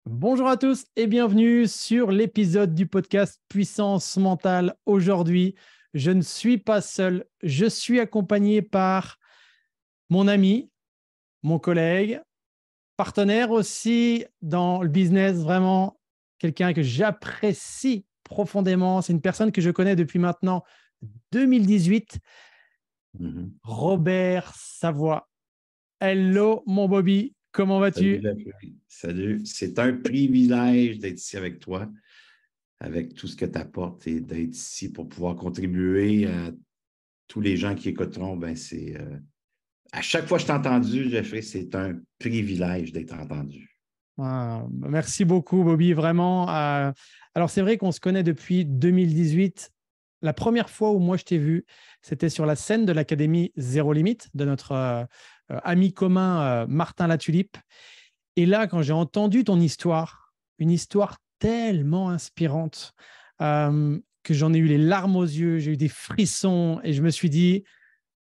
Bonjour à tous et bienvenue sur l'épisode du podcast Puissance mentale. Aujourd'hui, je ne suis pas seul, je suis accompagné par mon ami, mon collègue, partenaire aussi dans le business, vraiment quelqu'un que j'apprécie profondément. C'est une personne que je connais depuis maintenant 2018, Mhm. Robert Savoie. Hello mon Bobby, comment Salut, vas-tu? Salut. C'est un privilège d'être ici avec toi, avec tout ce que tu apportes et d'être ici pour pouvoir contribuer à tous les gens qui écouteront. À chaque fois que je t'ai entendu, Jeffrey, c'est un privilège d'être entendu. Ah, merci beaucoup, Bobby, vraiment. Alors, c'est vrai qu'on se connaît depuis 2018. La première fois où moi je t'ai vu, c'était sur la scène de l'Académie Zéro Limite de notre ami commun Martin Latulipe. Et là, quand j'ai entendu ton histoire, une histoire tellement inspirante que j'en ai eu les larmes aux yeux, j'ai eu des frissons et je me suis dit,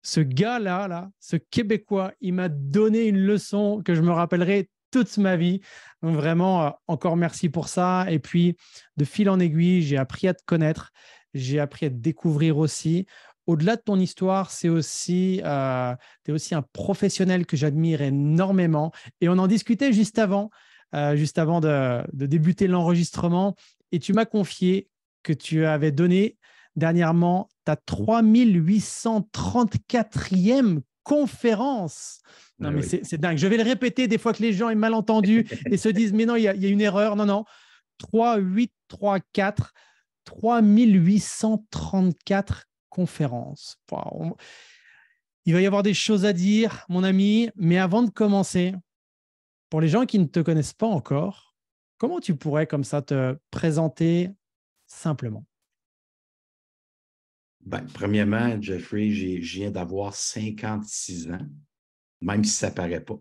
ce gars-là, ce Québécois, il m'a donné une leçon que je me rappellerai toute ma vie. Donc vraiment, encore merci pour ça. Et puis, de fil en aiguille, j'ai appris à te connaître, j'ai appris à te découvrir aussi. Au-delà de ton histoire, tu es aussi un professionnel que j'admire énormément. Et on en discutait juste avant de débuter l'enregistrement. Et tu m'as confié que tu avais donné dernièrement ta 3834e conférence. Non, Ah mais oui. c'est dingue. Je vais le répéter des fois que les gens aient mal entendu et se disent, mais non, il y a une erreur. Non, non. 3834, 3834 conférences. Wow. Il va y avoir des choses à dire, mon ami, mais avant de commencer, pour les gens qui ne te connaissent pas encore, comment tu pourrais comme ça te présenter simplement? Premièrement, Jeffrey, je viens d'avoir 56 ans, même si ça ne paraît pas.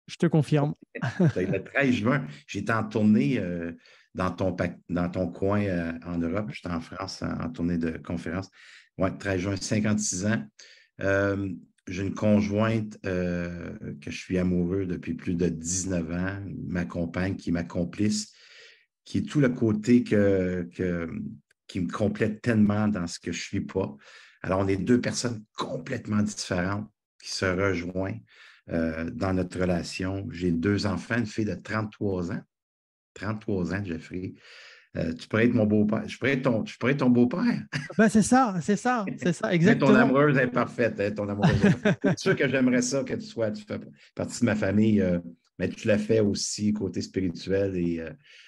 Je te confirme. Le 13 juin, j'étais en tournée dans ton coin en Europe. J'étais en France en tournée de conférence. Ouais, 13 juin, 56 ans. Euh, j'ai une conjointe que je suis amoureux depuis plus de 19 ans, ma compagne qui est ma complice, qui est tout le côté qui me complète tellement dans ce que je ne suis pas. Alors, on est deux personnes complètement différentes qui se rejoignent dans notre relation. J'ai deux enfants, une fille de 33 ans. 33 ans, Jeffrey. Tu pourrais être mon beau-père. Je pourrais être ton beau-père. Ben, c'est ça, Mais ton exactement. amoureuse est parfaite. Hein, ton amoureuse est parfaite. C'est sûr que j'aimerais ça que tu fais partie de ma famille, mais tu l'as fait aussi côté spirituel et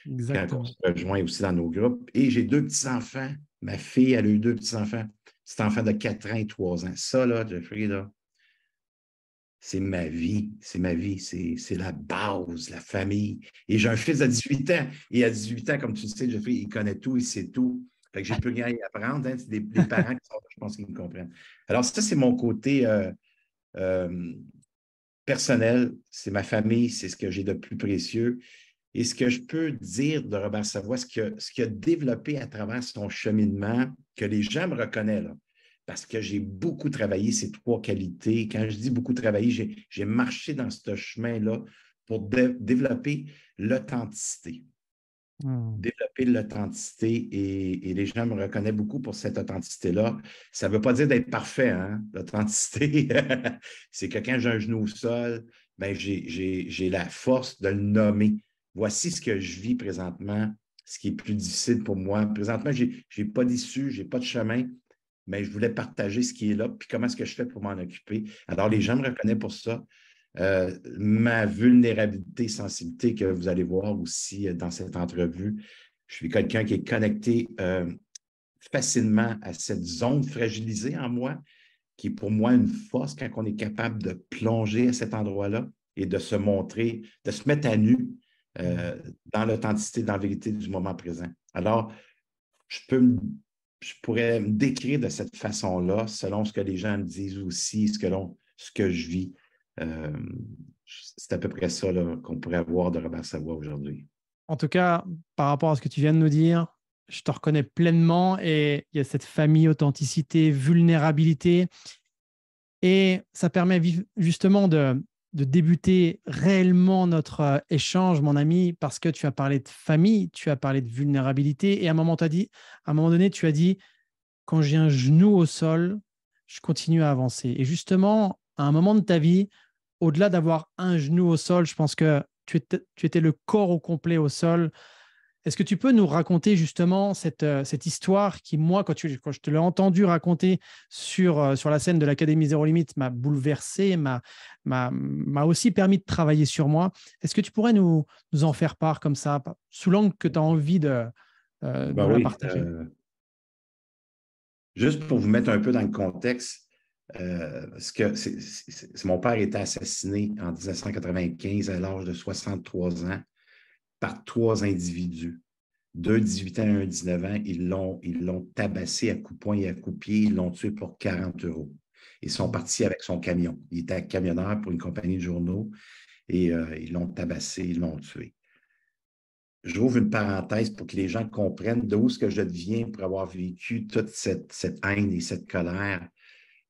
quand on se Exactement. rejoint aussi dans nos groupes. Et j'ai deux petits-enfants. Ma fille, elle a eu deux petits-enfants. Petit enfant de 4 ans et 3 ans. Ça, là, Jeffrey, là, c'est ma vie, c'est ma vie, c'est la base, la famille. Et j'ai un fils de 18 ans. Et à 18 ans, comme tu le sais, Jeffrey, il connaît tout, il sait tout. Fait que j'ai plus rien à apprendre. Hein. C'est des parents qui sont, je pense, qu'ils me comprennent. Alors, ça, c'est mon côté euh, personnel. C'est ma famille, c'est ce que j'ai de plus précieux. Et ce que je peux dire de Robert Savoie, ce qu'il a développé à travers son cheminement, que les gens me reconnaissent, là, parce que j'ai beaucoup travaillé ces trois qualités. Quand je dis beaucoup travaillé, j'ai marché dans ce chemin-là pour développer l'authenticité. Hmm. Développer l'authenticité et les gens me reconnaissent beaucoup pour cette authenticité-là. Ça ne veut pas dire d'être parfait, hein? L'authenticité, c'est que quand j'ai un genou au sol, ben j'ai la force de le nommer. Voici ce que je vis présentement, ce qui est plus difficile pour moi. Présentement, je n'ai pas d'issue, je n'ai pas de chemin, mais je voulais partager ce qui est là, puis comment est-ce que je fais pour m'en occuper. Alors, les gens me reconnaissent pour ça. Ma vulnérabilité, sensibilité que vous allez voir aussi dans cette entrevue. Je suis quelqu'un qui est connecté facilement à cette zone fragilisée en moi, qui est pour moi une force quand on est capable de plonger à cet endroit-là et de se montrer, de se mettre à nu Hmm. dans l'authenticité, dans la vérité du moment présent. Alors, je peux je pourrais me décrire de cette façon-là, selon ce que les gens me disent aussi, ce que je vis. Euh, c'est à peu près ça là, qu'on pourrait avoir de Robert Savoie aujourd'hui. En tout cas, par rapport à ce que tu viens de nous dire, je te reconnais pleinement et il y a cette famille, authenticité, vulnérabilité. Et ça permet justement de débuter réellement notre échange, mon ami, parce que tu as parlé de famille, tu as parlé de vulnérabilité, et à un moment donné, tu as dit, quand j'ai un genou au sol, je continue à avancer. Et justement, à un moment de ta vie, au-delà d'avoir un genou au sol, je pense que tu étais le corps au complet au sol. Est-ce que tu peux nous raconter justement cette histoire qui, moi, quand je te l'ai entendu raconter sur la scène de l'Académie Zéro Limite, m'a bouleversé, m'a aussi permis de travailler sur moi. Est-ce que tu pourrais nous en faire part comme ça, sous l'angle que tu as envie de Ben la oui, partager? juste pour vous mettre un peu dans le contexte, mon père était assassiné en 1995 à l'âge de 63 ans par trois individus. Deux 18 ans et un 19 ans, ils l'ont tabassé à coups de poing et à coups de pied, ils l'ont tué pour 40 euros. Ils sont partis avec son camion. Il était camionneur pour une compagnie de journaux et ils l'ont tabassé, ils l'ont tué. J'ouvre une parenthèse pour que les gens comprennent d'où est-ce que je viens pour avoir vécu toute cette haine et cette colère.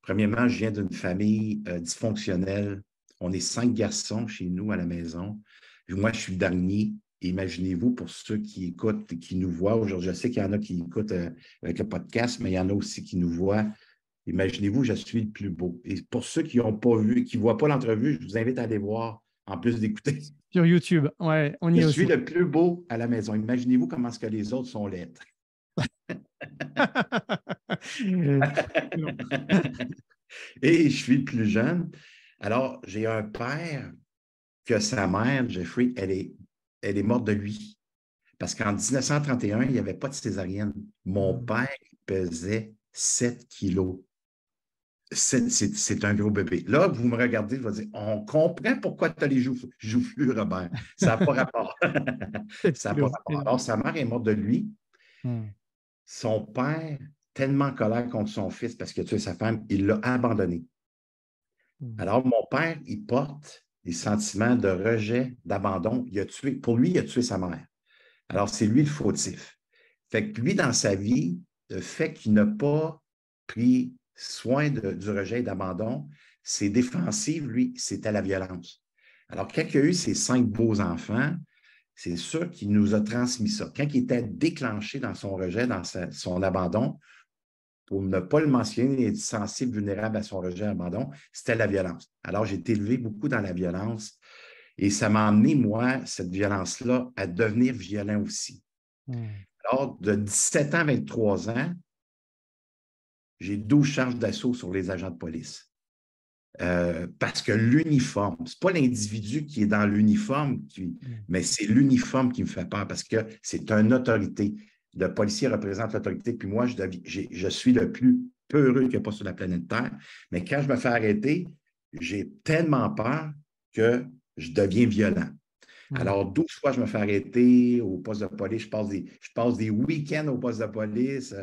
Premièrement, je viens d'une famille dysfonctionnelle. On est 5 garçons chez nous à la maison. Moi, je suis le dernier. Imaginez-vous, pour ceux qui écoutent et qui nous voient aujourd'hui, je sais qu'il y en a qui écoutent avec le podcast, mais il y en a aussi qui nous voient. Imaginez-vous, je suis le plus beau. Et pour ceux qui n'ont pas vu, qui ne voient pas l'entrevue, je vous invite à aller voir, en plus d'écouter. Sur YouTube, ouais, on y Je est suis aussi. le plus beau à la maison. Imaginez-vous comment est-ce que les autres sont laids. Et je suis le plus jeune. Alors, j'ai un père que sa mère, Jeffrey, elle est morte de lui. Parce qu'en 1931, il n'y avait pas de césarienne. Mon père pesait 7 kilos. C'est un gros bébé. Là, vous me regardez, je vais dire, on comprend pourquoi tu as les joufflus, Robert. Ça n'a pas rapport. 7 Ça n'a pas kilos. rapport. Alors, sa mère est morte de lui. Hmm. Son père, tellement en colère contre son fils parce qu'il a tué sa femme, il l'a abandonné. Hmm. Alors, mon père, il porte des sentiments de rejet, d'abandon. Pour lui, il a tué sa mère. Alors, c'est lui le fautif. Fait que lui, dans sa vie, le fait qu'il n'a pas pris soin du rejet et d'abandon, ses défensives, lui, c'était la violence. Alors, quand il a eu ses 5 beaux enfants, c'est sûr qu'il nous a transmis ça. Quand il était déclenché dans son rejet, dans son abandon, pour ne pas le mentionner, il est sensible, vulnérable à son rejet, abandon, c'était la violence. Alors, j'ai été élevé beaucoup dans la violence et ça m'a amené, moi, cette violence-là, à devenir violent aussi. Hmm. Alors, de 17 ans à 23 ans, j'ai 12 charges d'assaut sur les agents de police. Parce que l'uniforme, ce n'est pas l'individu qui est dans l'uniforme, mais c'est l'uniforme qui me fait peur parce que c'est une autorité. Le policier représente l'autorité, puis moi, je suis le plus peureux qu'il n'y a pas sur la planète Terre. Mais quand je me fais arrêter, j'ai tellement peur que je deviens violent. Alors, 12 fois, je me fais arrêter au poste de police. Je passe des week-ends au poste de police.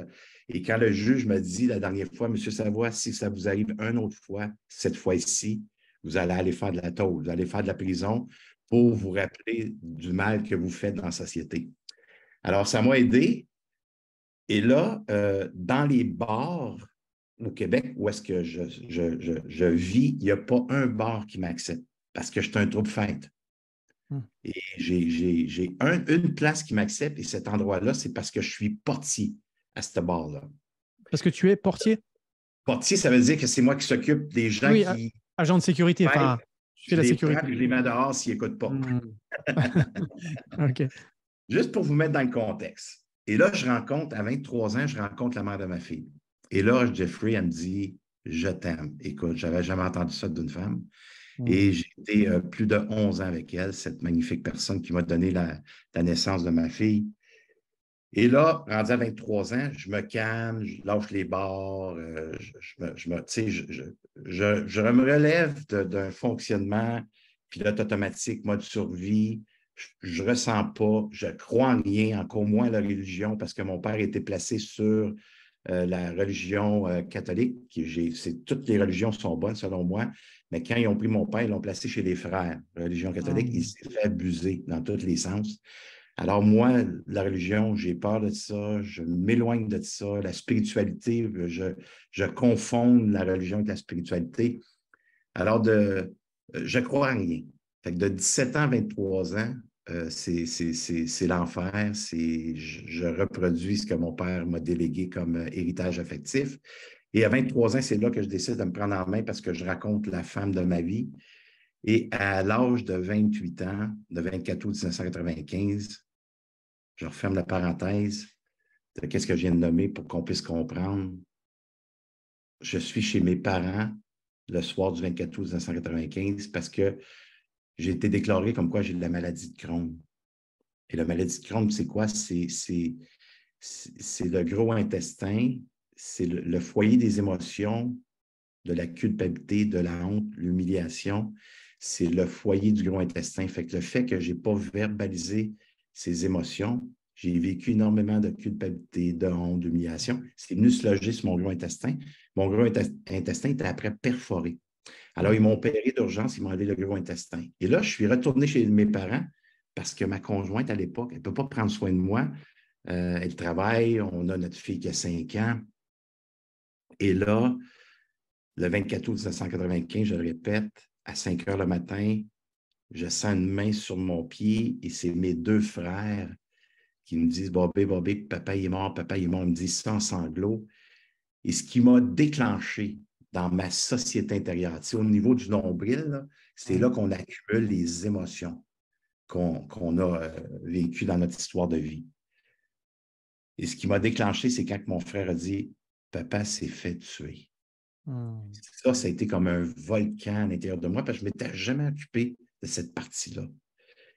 Et quand le juge me dit la dernière fois, Monsieur Savoie, si ça vous arrive une autre fois, cette fois-ci, vous allez aller faire de la tôle, vous allez faire de la prison pour vous rappeler du mal que vous faites dans la société. Alors, ça m'a aidé. Et là, dans les bars au Québec où est-ce que je vis, il n'y a pas un bar qui m'accepte parce que je suis un trouble fête. Et j'ai une place qui m'accepte et cet endroit-là, c'est parce que je suis portier à ce bar-là. Parce que tu es portier? Portier, ça veut dire que c'est moi qui s'occupe des gens Oui, qui agent de sécurité. fêtent. Enfin, tu fais Je la les prends sécurité. et je les mets dehors s'ils n'écoutent pas. Hmm. OK. Juste pour vous mettre dans le contexte. Et là, je rencontre, à 23 ans, je rencontre la mère de ma fille. Et là, Jeffrey, elle me dit, je t'aime. Écoute, je n'avais jamais entendu ça d'une femme. Et j'ai été plus de 11 ans avec elle, cette magnifique personne qui m'a donné la naissance de ma fille. Et là, rendu à 23 ans, je me calme, je lâche les barres, je me relève d'un fonctionnement pilote automatique, mode survie. Je ne ressens pas, je crois en rien, encore moins à la religion, parce que mon père a été placé sur la religion catholique. Toutes les religions sont bonnes, selon moi, mais quand ils ont pris mon père, ils l'ont placé chez les frères, religion catholique. Il s'est fait abuser dans tous les sens. Alors, moi, la religion, j'ai peur de ça, je m'éloigne de ça. La spiritualité, je confonds la religion avec la spiritualité. Alors, Je crois en rien. Fait que de 17 ans à 23 ans, c'est l'enfer. Je reproduis ce que mon père m'a délégué comme héritage affectif. Et à 23 ans, c'est là que je décide de me prendre en main parce que je raconte la femme de ma vie. Et à l'âge de 28 ans, de 24 août 1995, je referme la parenthèse de qu'est-ce que je viens de nommer pour qu'on puisse comprendre. Je suis chez mes parents le soir du 24 août 1995 parce que j'ai été déclaré comme quoi j'ai de la maladie de Crohn. Et la maladie de Crohn, c'est quoi? C'est le gros intestin, c'est le foyer des émotions, de la culpabilité, de la honte, l'humiliation. C'est le foyer du gros intestin. Fait que le fait que je n'ai pas verbalisé ces émotions, j'ai vécu énormément de culpabilité, de honte, d'humiliation. C'est venu se loger sur mon gros intestin. Mon gros intestin était après perforé. Alors, ils m'ont opéré d'urgence, ils m'ont enlevé le gros intestin. Et là, je suis retourné chez mes parents parce que ma conjointe, à l'époque, elle ne peut pas prendre soin de moi. Elle travaille, on a notre fille qui a 5 ans. Et là, le 24 août 1995, je le répète, à 5 heures le matin, je sens une main sur mon pied et c'est mes 2 frères qui me disent « Bobby, Bobby, papa il est mort, papa il est mort ». Ils me disent ça en sanglots. Et ce qui m'a déclenché dans ma société intérieure, tu sais, au niveau du nombril, c'est là qu'on accumule les émotions qu'on a vécues dans notre histoire de vie. Et ce qui m'a déclenché, c'est quand mon frère a dit « Papa s'est fait tuer ». Ça a été comme un volcan à l'intérieur de moi parce que je ne m'étais jamais occupé de cette partie-là.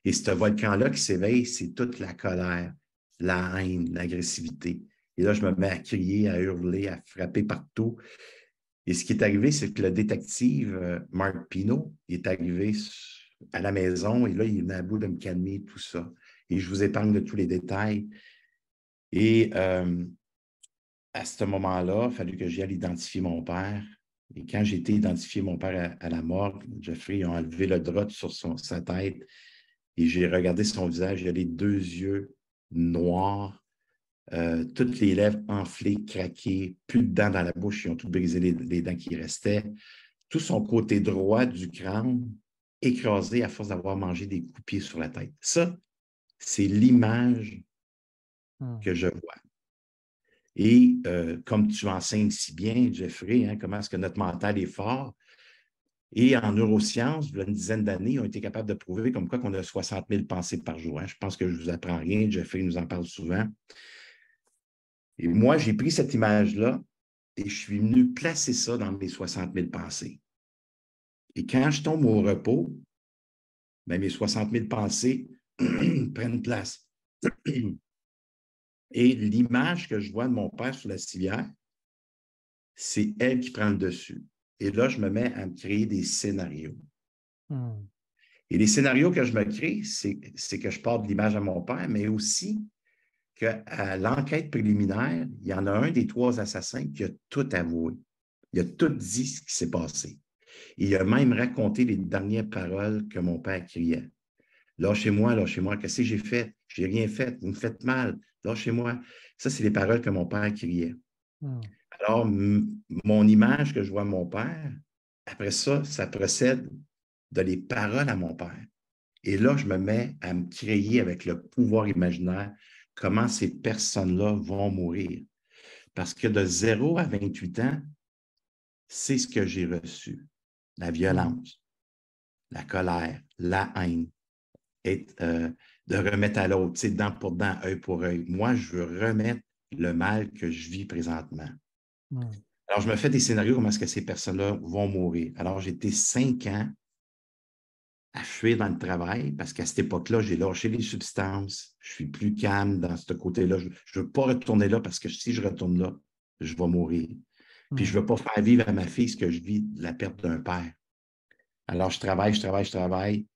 Et ce volcan-là qui s'éveille, c'est toute la colère, la haine, l'agressivité. Et là, je me mets à crier, à hurler, à frapper partout. Et ce qui est arrivé, c'est que le détective Marc Pino, il est arrivé à la maison et là, il venait à bout de me calmer, tout ça. Et je vous épargne de tous les détails. Et à ce moment-là, il a fallu que j'y aille identifier mon père. Et quand j'ai été identifier mon père à la morgue, Jeffrey a enlevé le drap sur sa tête et j'ai regardé son visage. Il a les 2 yeux noirs, toutes les lèvres enflées, craquées, plus de dents dans la bouche. Ils ont tout brisé les dents qui restaient. Tout son côté droit du crâne écrasé à force d'avoir mangé des coups de pied sur la tête. Ça, c'est l'image que je vois. Et comme tu enseignes si bien, Jeffrey, hein, comment est-ce que notre mental est fort. Et en neurosciences, il y a une dizaine d'années, ils ont été capables de prouver comme quoi qu'on a 60 000 pensées par jour. Hein. Je pense que je ne vous apprends rien. Jeffrey nous en parle souvent. Et moi, j'ai pris cette image-là et je suis venu placer ça dans mes 60 000 pensées. Et quand je tombe au repos, bien, mes 60 000 pensées prennent place. Et l'image que je vois de mon père sur la civière, c'est elle qui prend le dessus. Et là, je me mets à me créer des scénarios. Et les scénarios que je me crée, c'est que je parle de l'image à mon père, mais aussi qu'à l'enquête préliminaire, il y en a un des 3 assassins qui a tout avoué. Il a tout dit ce qui s'est passé. Et il a même raconté les dernières paroles que mon père criait. Lâchez-moi, qu'est-ce que j'ai fait? Je n'ai rien fait, vous me faites mal, lâchez-moi. Ça, c'est les paroles que mon père criait. Alors, mon image que je vois de mon père, après ça, ça procède de les paroles à mon père. Et là, je me mets à me créer avec le pouvoir imaginaire comment ces personnes-là vont mourir. Parce que de 0 à 28 ans, c'est ce que j'ai reçu. La violence, la colère, la haine, et de remettre à l'autre, tu sais, dent pour dent, œil pour œil. Moi, je veux remettre le mal que je vis présentement. Alors, je me fais des scénarios comment est-ce que ces personnes-là vont mourir. Alors, j'ai été 5 ans à fuir dans le travail parce qu'à cette époque-là, j'ai lâché les substances. Je suis plus calme dans ce côté-là. Je ne veux pas retourner là parce que si je retourne là, je vais mourir. Puis je ne veux pas faire vivre à ma fille ce que je vis de la perte d'un père. Alors, je travaille.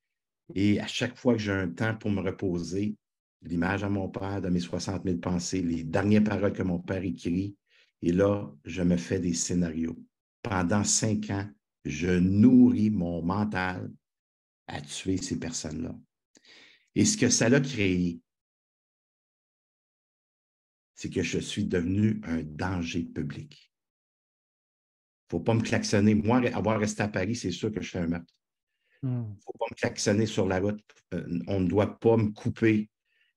Et à chaque fois que j'ai un temps pour me reposer, l'image à mon père, de mes 60 000 pensées, les dernières paroles que mon père écrit, et là, je me fais des scénarios. Pendant 5 ans, je nourris mon mental à tuer ces personnes-là. Et ce que ça a créé, c'est que je suis devenu un danger public. Il ne faut pas me klaxonner. Moi, avoir resté à Paris, c'est sûr que je fais un meurtre. Hmm. faut pas me klaxonner sur la route. On ne doit pas me couper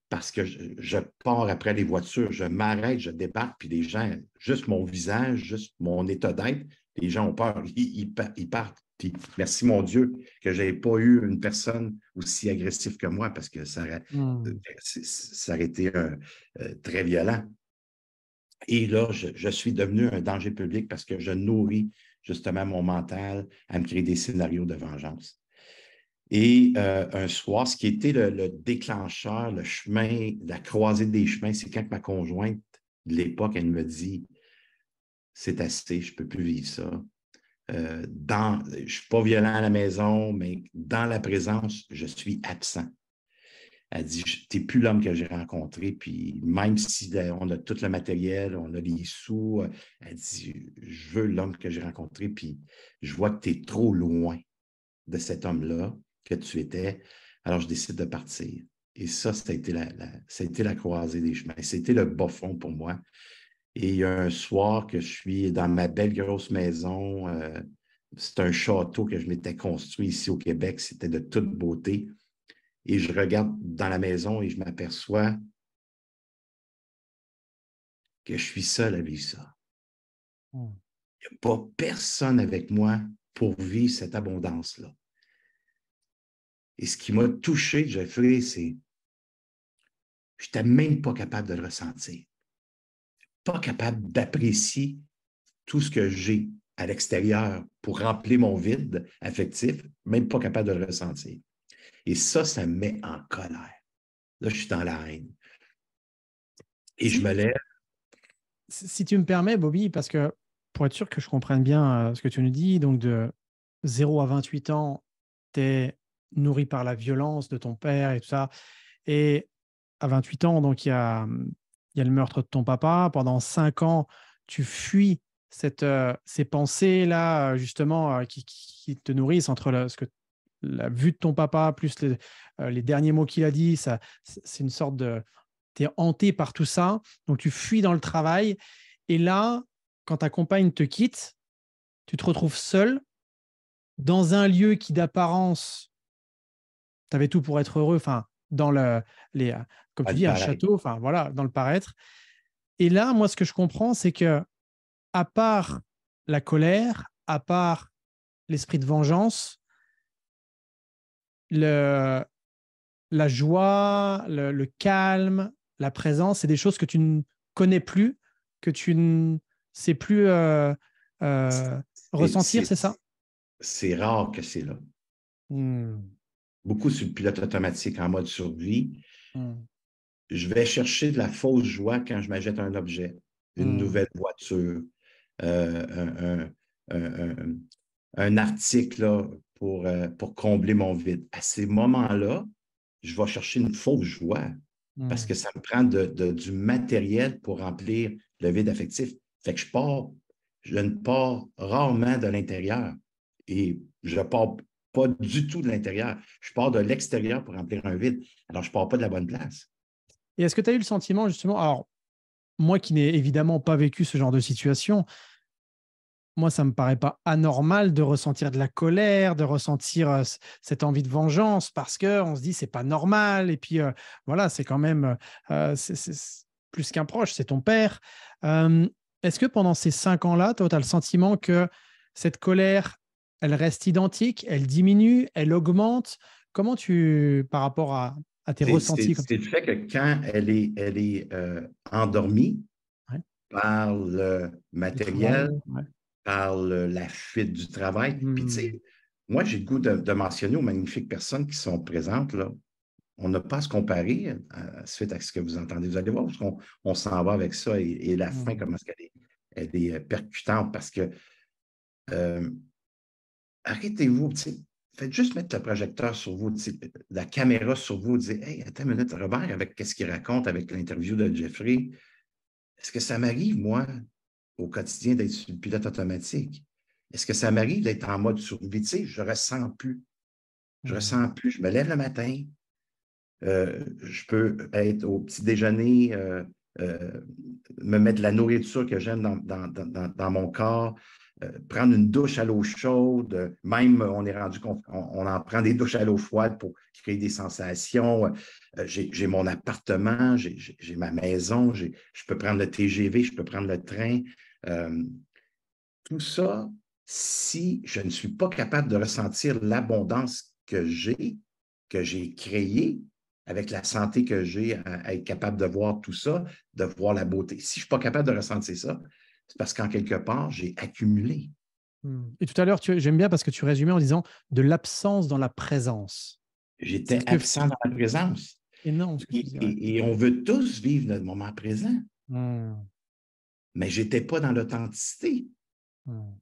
parce que je pars après les voitures. Je m'arrête, je débarque, puis les gens, juste mon visage, juste mon état d'être, les gens ont peur. Ils partent. Puis merci mon Dieu que je n'avais pas eu une personne aussi agressive que moi parce que ça aurait été très violent. Et là, je suis devenu un danger public parce que je nourris justement mon mental à me créer des scénarios de vengeance. Et un soir, ce qui était le déclencheur, le chemin, la croisée des chemins, c'est quand ma conjointe de l'époque, elle me dit, c'est assez, je ne peux plus vivre ça. Je ne suis pas violent à la maison, mais dans la présence, je suis absent. Elle dit, tu n'es plus l'homme que j'ai rencontré, puis même si on a tout le matériel, on a les sous, elle dit, je veux l'homme que j'ai rencontré, puis je vois que tu es trop loin de cet homme-là que tu étais, alors je décide de partir. Et ça a été la croisée des chemins. C'était le bas fond pour moi. Et il y a un soir que je suis dans ma belle grosse maison, c'est un château que je m'étais construit ici au Québec, c'était de toute beauté. Et je regarde dans la maison et je m'aperçois que je suis seul à vivre ça. Il n'y a pas personne avec moi pour vivre cette abondance-là. Et ce qui m'a touché, Jeffrey, c'est que je n'étais même pas capable de le ressentir. Pas capable d'apprécier tout ce que j'ai à l'extérieur pour remplir mon vide affectif, même pas capable de le ressentir. Et ça me met en colère. Là, je suis dans la haine. Et je me lève. Si tu me permets, Bobby, parce que pour être sûr que je comprenne bien ce que tu nous dis, donc de 0 à 28 ans, tu es nourri par la violence de ton père et tout ça. Et à 28 ans, donc il y a le meurtre de ton papa. Pendant 5 ans, tu fuis ces pensées-là, justement, qui te nourrissent entre la vue de ton papa plus les derniers mots qu'il a dit. C'est une sorte de... Tu es hanté par tout ça. Donc, tu fuis dans le travail. Et là, quand ta compagne te quitte, tu te retrouves seul dans un lieu qui, d'apparence, tu avais tout pour être heureux. Enfin, dans comme tu dis, un château. Enfin, voilà, dans le paraître. Et là, moi, ce que je comprends, c'est que, à part la colère, à part l'esprit de vengeance, la joie, le calme, la présence, c'est des choses que tu ne connais plus, que tu ne sais plus ressentir, c'est ça? C'est rare que c'est là. Hmm. Beaucoup sur le pilote automatique en mode survie. Hmm. Je vais chercher de la fausse joie quand je m'achète un objet, une nouvelle voiture, un, un, un, un article là, pour combler mon vide. À ces moments-là, je vais chercher une fausse joie parce que ça me prend du matériel pour remplir le vide affectif. Fait que je ne pars rarement de l'intérieur et je ne pars pas du tout de l'intérieur. Je pars de l'extérieur pour remplir un vide. Alors, je ne pars pas de la bonne place. Et est-ce que tu as eu le sentiment, justement, alors, moi qui n'ai évidemment pas vécu ce genre de situation, moi, ça ne me paraît pas anormal de ressentir de la colère, de ressentir cette envie de vengeance parce qu'on se dit c'est pas normal. Et puis, voilà, c'est quand même c'est plus qu'un proche, c'est ton père. Est-ce que pendant ces 5 ans-là, toi, tu as le sentiment que cette colère, elle reste identique, elle diminue, elle augmente? Comment par rapport à tes ressentis comme ça? C'est le fait que quand elle est endormie Ouais, par le du travail, matériel, ouais. par la fuite du travail, puis tu Hmm. sais, moi, j'ai le goût de mentionner aux magnifiques personnes qui sont présentes, là, on n'a pas à se comparer suite à ce que vous entendez. Vous allez voir parce qu'on s'en va avec ça et la fin, Hmm. comment est-ce qu'elle est percutante parce que euh, arrêtez-vous, faites juste mettre le projecteur sur vous, la caméra sur vous, dites hey, attends une minute, Robert, avec qu'est-ce qu'il raconte avec l'interview de Jeffrey, est-ce que ça m'arrive, moi, au quotidien, d'être sur le pilote automatique? Est-ce que ça m'arrive d'être en mode survie? Je ne ressens plus. Je ne Hmm. ressens plus. Je me lève le matin. Je peux être au petit déjeuner, me mettre de la nourriture que j'aime dans mon corps. prendre une douche à l'eau chaude, même on est rendu on en prend des douches à l'eau froide pour créer des sensations. J'ai mon appartement, j'ai ma maison, je peux prendre le TGV, je peux prendre le train. Tout ça, si je ne suis pas capable de ressentir l'abondance que j'ai créée, avec la santé que j'ai, à être capable de voir tout ça, de voir la beauté. Si je ne suis pas capable de ressentir ça, c'est parce qu'en quelque part, j'ai accumulé. Et tout à l'heure, j'aime bien parce que tu résumais en disant de l'absence dans la présence. J'étais C'est ce que absent dans la présence. énorme ce que tu dis. Ouais. Et on veut tous vivre notre moment présent, mais je n'étais pas dans l'authenticité.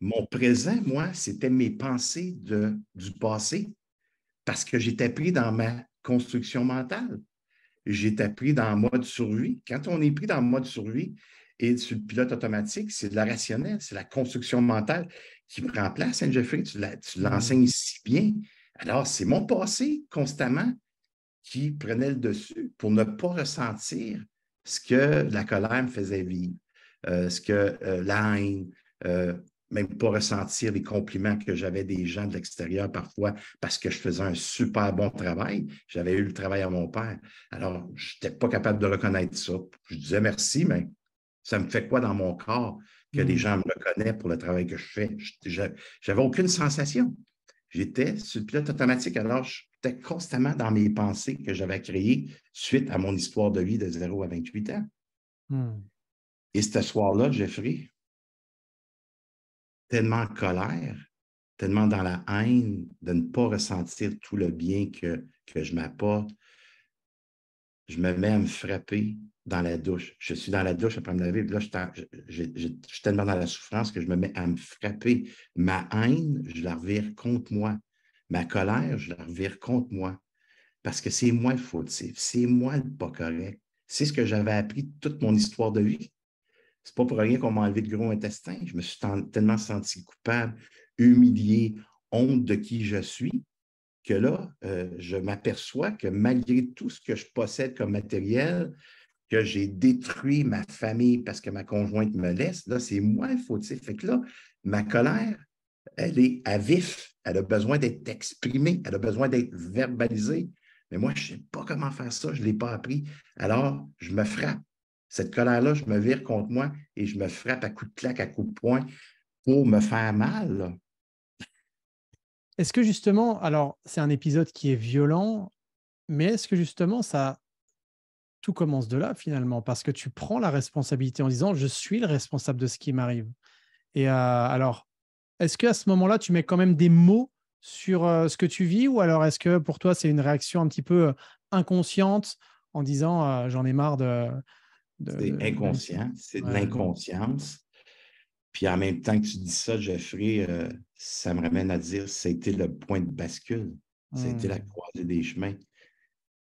Mon présent, moi, c'était mes pensées du passé parce que j'étais pris dans ma construction mentale. J'étais pris dans le mode survie. Quand on est pris dans le mode survie et sur le pilote automatique, c'est de la rationnelle, c'est la construction mentale qui prend place, hein, Jeffrey, tu l'enseignes si bien. Alors, c'est mon passé constamment qui prenait le dessus pour ne pas ressentir ce que la colère me faisait vivre, ce que la haine, même pas ressentir les compliments que j'avais des gens de l'extérieur parfois parce que je faisais un super bon travail. J'avais eu le travail à mon père. Alors, je n'étais pas capable de reconnaître ça. Je disais merci, mais ça me fait quoi dans mon corps que les gens me reconnaissent pour le travail que je fais? J'avais aucune sensation. J'étais sur le pilote automatique. Alors, j'étais constamment dans mes pensées que j'avais créées suite à mon histoire de vie de 0 à 28 ans. Et ce soir-là, Jeffrey, tellement en colère, tellement dans la haine de ne pas ressentir tout le bien que je m'apporte, je me mets à me frapper dans la douche. Je suis dans la douche après me laver, puis là, je suis tellement dans la souffrance que je me mets à me frapper. Ma haine, je la revire contre moi. Ma colère, je la revire contre moi. Parce que c'est moi le fautif, c'est moi le pas correct. C'est ce que j'avais appris toute mon histoire de vie. C'est pas pour rien qu'on m'a enlevé le gros intestin. Je me suis tellement senti coupable, humilié, honte de qui je suis, que là, je m'aperçois que malgré tout ce que je possède comme matériel, que j'ai détruit ma famille parce que ma conjointe me laisse, là, c'est moi le fautif. Fait que là, ma colère, elle est à vif. Elle a besoin d'être exprimée, elle a besoin d'être verbalisée. Mais moi, je ne sais pas comment faire ça, je ne l'ai pas appris. Alors, je me frappe. Cette colère-là, je me vire contre moi et je me frappe à coups de claque, à coups de poing pour me faire mal. Là. Est-ce que justement, alors c'est un épisode qui est violent, mais est-ce que justement tout commence de là finalement, parce que tu prends la responsabilité en disant je suis le responsable de ce qui m'arrive. Et alors, est-ce qu'à ce moment-là, tu mets quand même des mots sur ce que tu vis, ou alors est-ce que pour toi, c'est une réaction un petit peu inconsciente en disant j'en ai marre C'est inconscient, c'est de l'inconscience. Puis en même temps que tu dis ça, Jeffrey, ça me ramène à dire ça a été le point de bascule. Ça a été la croisée des chemins.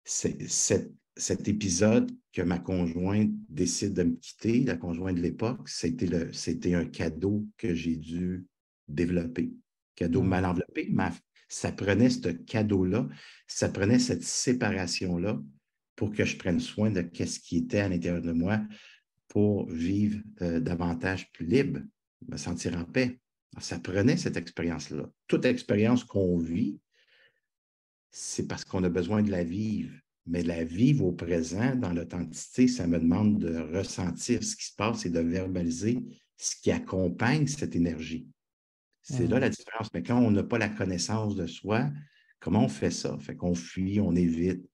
Cet épisode que ma conjointe décide de me quitter, la conjointe de l'époque, c'était un cadeau que j'ai dû développer. Cadeau mal enveloppé. Ça prenait ce cadeau-là, ça prenait cette séparation-là pour que je prenne soin de ce qui était à l'intérieur de moi pour vivre davantage plus libre, me sentir en paix. Alors, ça prenait cette expérience-là. Toute expérience qu'on vit, c'est parce qu'on a besoin de la vivre. Mais la vivre au présent, dans l'authenticité, ça me demande de ressentir ce qui se passe et de verbaliser ce qui accompagne cette énergie. C'est là la différence. Mais quand on n'a pas la connaissance de soi, comment on fait ça? Fait qu'on fuit, on évite,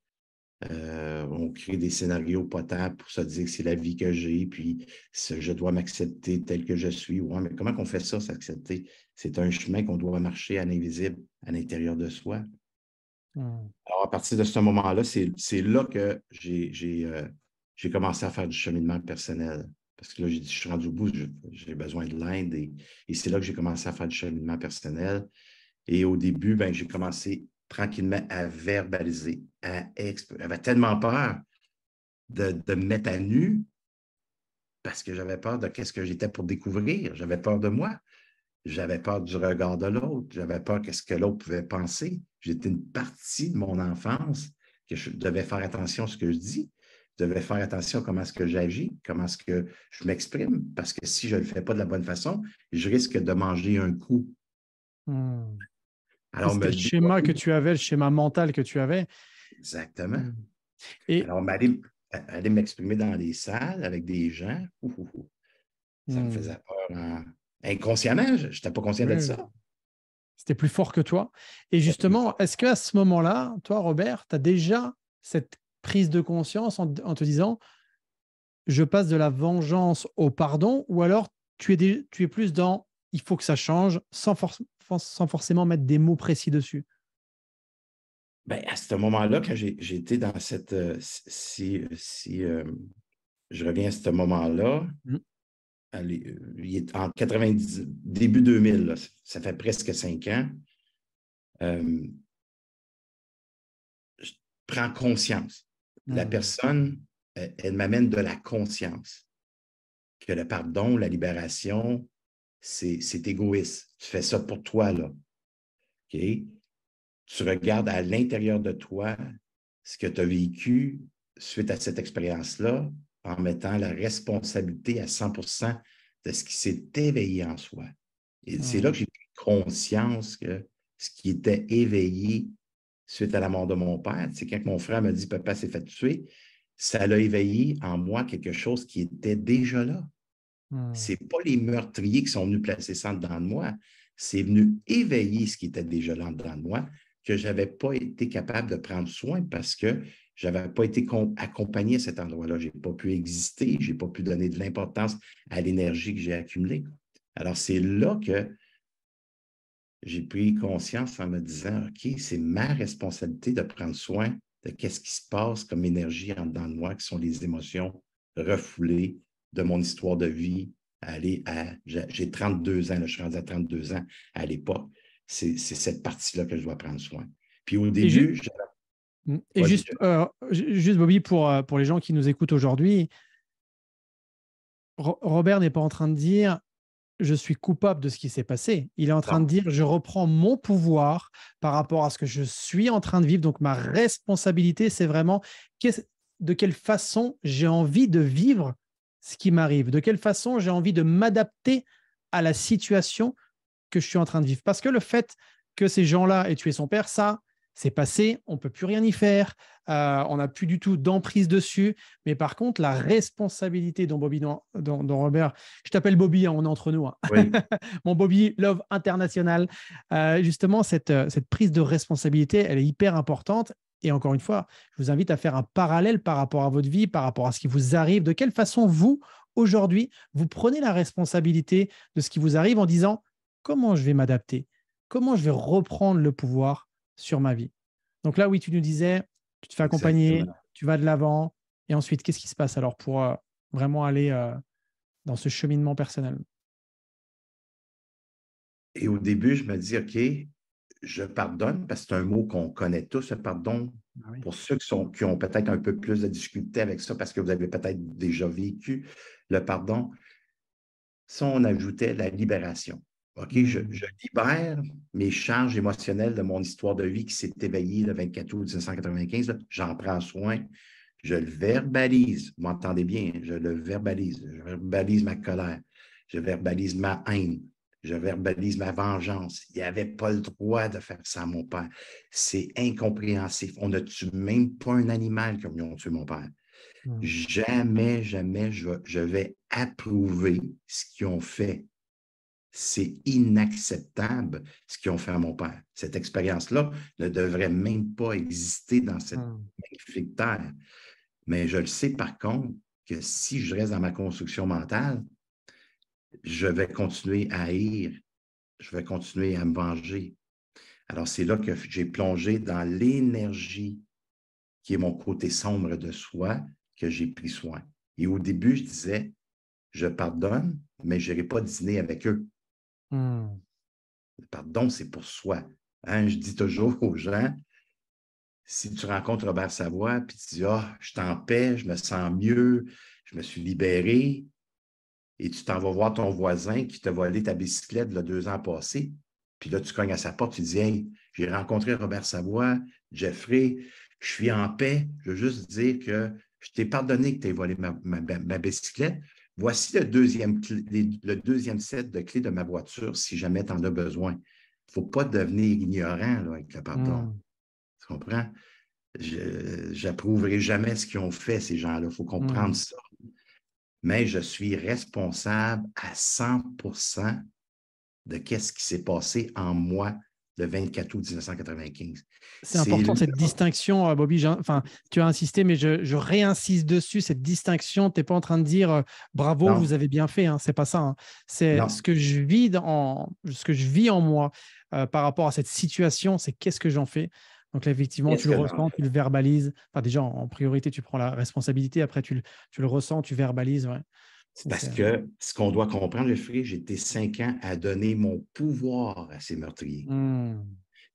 on crée des scénarios potables pour se dire que c'est la vie que j'ai, puis je dois m'accepter tel que je suis. Ouais, mais comment on fait ça, s'accepter? C'est un chemin qu'on doit marcher à l'invisible, à l'intérieur de soi. Alors, à partir de ce moment-là, c'est là que j'ai commencé à faire du cheminement personnel. Parce que là, j'ai dit, je suis rendu au bout, j'ai besoin de l'aide. Et c'est là que j'ai commencé à faire du cheminement personnel. Et au début, ben, j'ai commencé tranquillement à verbaliser, J'avais tellement peur de me mettre à nu parce que j'avais peur de ce que j'étais pour découvrir. J'avais peur de moi. J'avais peur du regard de l'autre. J'avais peur de ce que l'autre pouvait penser. J'étais une partie de mon enfance que je devais faire attention à ce que je dis. devais faire attention à comment est-ce que j'agis, comment est-ce que je m'exprime, parce que si je ne le fais pas de la bonne façon, je risque de manger un coup. Et Alors, c'était me le schéma que développer. tu avais, le schéma mental que tu avais. Exactement. Et Alors, aller m'exprimer dans des salles avec des gens, ça me faisait peur inconsciemment. Je n'étais pas conscient de ouais, ça. c'était plus fort que toi. Et C'était plus justement, fort. est-ce qu'à ce moment-là, toi, Robert, tu as déjà cette prise de conscience en te disant, je passe de la vengeance au pardon, ou alors tu es plus dans, il faut que ça change, sans forcément mettre des mots précis dessus? Ben, à ce moment-là, quand j'ai été dans cette. Si je reviens à ce moment-là, Mm. allez, il est en 90, début 2000, là, ça fait presque 5 ans. euh, je prends conscience. La Mm. personne, elle m'amène de la conscience que le pardon, la libération, c'est égoïste. Tu fais ça pour toi, là. OK? Tu regardes à l'intérieur de toi ce que tu as vécu suite à cette expérience-là en mettant la responsabilité à 100% de ce qui s'est éveillé en soi. Et c'est là que Mm. j'ai pris conscience que ce qui était éveillé suite à la mort de mon père, c'est quand mon frère me dit « Papa s'est fait tuer », ça l'a éveillé en moi quelque chose qui était déjà là. Ce Mm. n'est pas les meurtriers qui sont venus placer ça dedans de moi, c'est venu éveiller ce qui était déjà là dedans de moi, que je n'avais pas été capable de prendre soin parce que je n'avais pas été accompagné à cet endroit-là. Je n'ai pas pu exister, je n'ai pas pu donner de l'importance à l'énergie que j'ai accumulée. Alors, c'est là que j'ai pris conscience en me disant, OK, c'est ma responsabilité de prendre soin de qu'est-ce qui se passe comme énergie en dedans de moi, qui sont les émotions refoulées de mon histoire de vie. J'ai 32 ans, là, je suis rendu à 32 ans à l'époque. C'est cette partie-là que je dois prendre soin. Puis au Et, début, et vas-y, juste, Bobby, pour les gens qui nous écoutent aujourd'hui, Robert n'est pas en train de dire je suis coupable de ce qui s'est passé. Il est en train de non, dire je reprends mon pouvoir par rapport à ce que je suis en train de vivre. Donc ma responsabilité, c'est vraiment de quelle façon j'ai envie de vivre ce qui m'arrive, de quelle façon j'ai envie de m'adapter à la situation que je suis en train de vivre. Parce que le fait que ces gens-là aient tué son père, ça, c'est passé, on ne peut plus rien y faire, on n'a plus du tout d'emprise dessus. Mais par contre, la responsabilité dont Bobby, dont Robert, je t'appelle Bobby, hein, on est entre nous, hein. oui, Mon Bobby Love International, justement, cette prise de responsabilité, elle est hyper importante. Et encore une fois, je vous invite à faire un parallèle par rapport à votre vie, par rapport à ce qui vous arrive. De quelle façon vous, aujourd'hui, vous prenez la responsabilité de ce qui vous arrive en disant comment je vais m'adapter, comment je vais reprendre le pouvoir sur ma vie. Donc là, oui, tu nous disais, tu te fais accompagner, exactement. tu vas de l'avant, et ensuite, qu'est-ce qui se passe alors pour vraiment aller dans ce cheminement personnel? Et au début, je me dis, OK, je pardonne, parce que c'est un mot qu'on connaît tous, le pardon. Ah oui. Pour ceux qui ont peut-être un peu plus de difficulté avec ça, parce que vous avez peut-être déjà vécu le pardon, ça, on ajoutait la libération. OK, je libère mes charges émotionnelles de mon histoire de vie qui s'est éveillée le 24 août 1995. J'en prends soin, je le verbalise. Vous m'entendez bien, je le verbalise. Je verbalise ma colère, je verbalise ma haine, je verbalise ma vengeance. Il n'y avait pas le droit de faire ça à mon père. C'est incompréhensible. On ne tue même pas un animal comme ils ont tué mon père. Jamais, jamais je vais approuver ce qu'ils ont fait. C'est inacceptable ce qu'ils ont fait à mon père. Cette expérience-là ne devrait même pas exister dans cette magnifique terre. Mais je le sais par contre que si je reste dans ma construction mentale, je vais continuer à haïr, je vais continuer à me venger. Alors c'est là que j'ai plongé dans l'énergie qui est mon côté sombre de soi, que j'ai pris soin. Et au début, je disais, je pardonne, mais je n'irai pas dîner avec eux. Le pardon, c'est pour soi. Hein? Je dis toujours aux gens, si tu rencontres Robert Savoie, puis tu dis, ah, je suis en paix, je me sens mieux, je me suis libéré, et tu t'en vas voir ton voisin qui t'a volé ta bicyclette il 2 ans passés, puis là, tu cognes à sa porte, tu dis, hey, j'ai rencontré Robert Savoie, Jeffrey, je suis en paix, je veux juste dire que Je t'ai pardonné que tu aies volé ma bicyclette. Voici le deuxième set de clés de ma voiture si jamais tu en as besoin. Il ne faut pas devenir ignorant là, avec le pardon. Hmm. Tu comprends? Je n'approuverai jamais ce qu'ils ont fait, ces gens-là. Il faut comprendre Hmm. ça. Mais je suis responsable à 100% de ce qui s'est passé en moi le 24 août 1995. C'est C'est important là, cette distinction, Bobby. Enfin, tu as insisté, mais je réinsiste dessus. Cette distinction, tu n'es pas en train de dire bravo, non, vous avez bien fait. Hein, c'est pas ça. Hein. C'est non, ce que je vis ce que je vis en moi par rapport à cette situation. C'est qu'est-ce que j'en fais. Donc là, effectivement, qu'est-ce tu le que j'en ressens, fais? tu le verbalises. Enfin, déjà, en priorité, tu prends la responsabilité. Après, tu le ressens, tu verbalises. Ouais. C'est parce que ce qu'on doit comprendre, Jeffrey, j'ai été 5 ans à donner mon pouvoir à ces meurtriers. Hmm.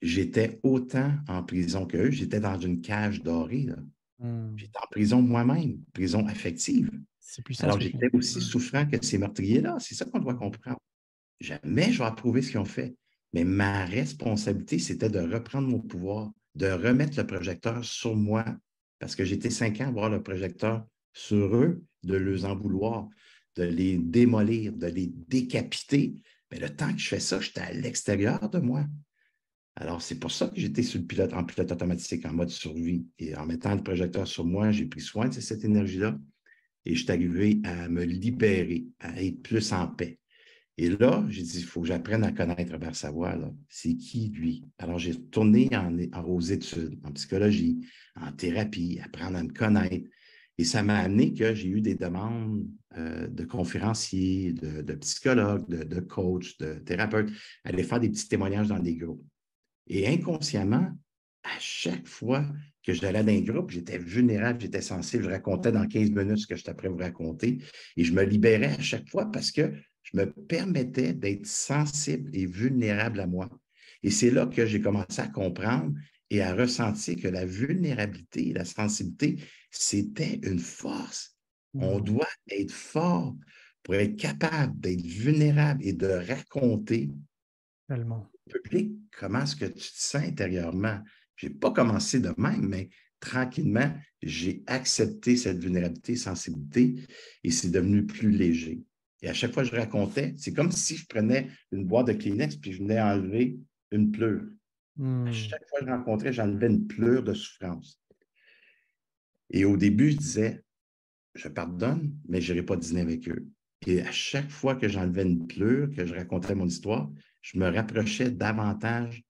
J'étais autant en prison qu'eux. J'étais dans une cage dorée, là. Hmm. J'étais en prison moi-même, prison affective. C'est puissant ce Alors, que tu j'étais dis. aussi souffrant que ces meurtriers-là. C'est ça qu'on doit comprendre. Jamais je vais approuver ce qu'ils ont fait. Mais ma responsabilité, c'était de reprendre mon pouvoir, de remettre le projecteur sur moi, parce que j'étais 5 ans à voir le projecteur sur eux, de les en vouloir, de les démolir, de les décapiter. Mais le temps que je fais ça, j'étais à l'extérieur de moi. Alors, c'est pour ça que j'étais en pilote automatique, en mode survie. Et en mettant le projecteur sur moi, j'ai pris soin de cette énergie-là et je suis arrivé à me libérer, à être plus en paix. Et là, j'ai dit, il faut que j'apprenne à connaître Robert Savoie. C'est qui, lui? Alors, j'ai retourné aux études, en psychologie, en thérapie, apprendre à me connaître. Et ça m'a amené que j'ai eu des demandes de conférenciers, de psychologues, de coachs, de thérapeutes, à aller faire des petits témoignages dans des groupes. Et inconsciemment, à chaque fois que j'allais dans un groupe, j'étais vulnérable, j'étais sensible, je racontais dans 15 minutes ce que je t'apprends à vous raconter et je me libérais à chaque fois parce que je me permettais d'être sensible et vulnérable à moi. Et c'est là que j'ai commencé à comprendre et à ressentir que la vulnérabilité et la sensibilité, c'était une force. On Hmm. doit être fort pour être capable d'être vulnérable et de raconter Tellement. public, comment est-ce que tu te sens intérieurement? Je n'ai pas commencé de même, mais tranquillement, j'ai accepté cette vulnérabilité, sensibilité, et c'est devenu plus léger. Et à chaque fois que je racontais, c'est comme si je prenais une boîte de Kleenex puis je venais enlever une pleure. À Hmm. chaque fois que je rencontrais, j'enlevais une pleure de souffrance. Et au début, je disais, je pardonne, mais je n'irai pas dîner avec eux. Et à chaque fois que j'enlevais une pleure, que je racontais mon histoire, je me rapprochais davantage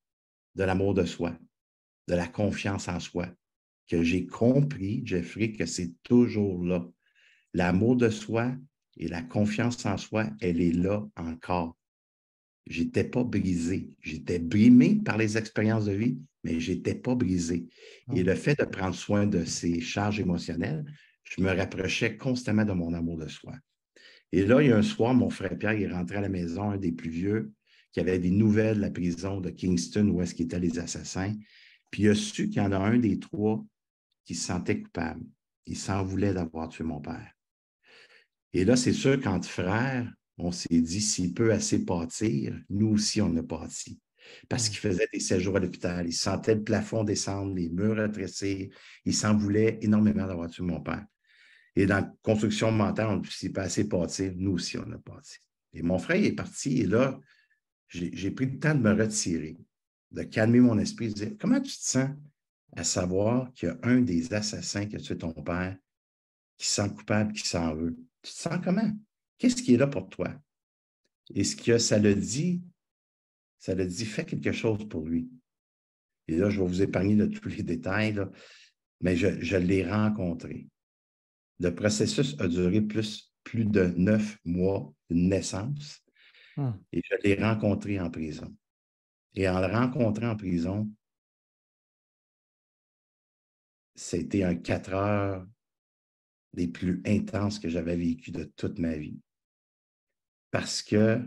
de l'amour de soi, de la confiance en soi, que j'ai compris, Jeffrey, que c'est toujours là. L'amour de soi et la confiance en soi, elle est là encore. J'étais pas brisé. J'étais brimé par les expériences de vie, mais j'étais pas brisé. Et Hmm. le fait de prendre soin de ces charges émotionnelles, je me rapprochais constamment de mon amour de soi. Et là, il y a un soir, mon frère Pierre il est rentré à la maison, un des plus vieux, qui avait des nouvelles de la prison de Kingston où est-ce qu'étaient les assassins. Puis il a su qu'il y en a un des trois qui se sentait coupable. Il s'en voulait d'avoir tué mon père. Et là, c'est sûr qu'entre frères, on s'est dit, s'il peut assez pâtir, nous aussi, on a pâti. Parce Hmm. qu'il faisait des séjours à l'hôpital. Il sentait le plafond descendre, les murs rétrécir. Il s'en voulait énormément d'avoir tué mon père. Et dans la construction mentale, on s'est pas assez pâtir, nous aussi, on a pâti. Et mon frère est parti, et là, j'ai pris le temps de me retirer, de calmer mon esprit, de dire, comment tu te sens à savoir qu'il y a un des assassins qui a tué ton père, qui se sent coupable, qui s'en veut? Tu te sens comment? Qu'est-ce qui est là pour toi? Et ce que ça le dit, fais quelque chose pour lui. Et là, je vais vous épargner de tous les détails, là, mais je l'ai rencontré. Le processus a duré plus de 9 mois, une naissance, Hmm. et je l'ai rencontré en prison. Et en le rencontrant en prison, c'était un 4 heures des plus intenses que j'avais vécu de toute ma vie. Parce que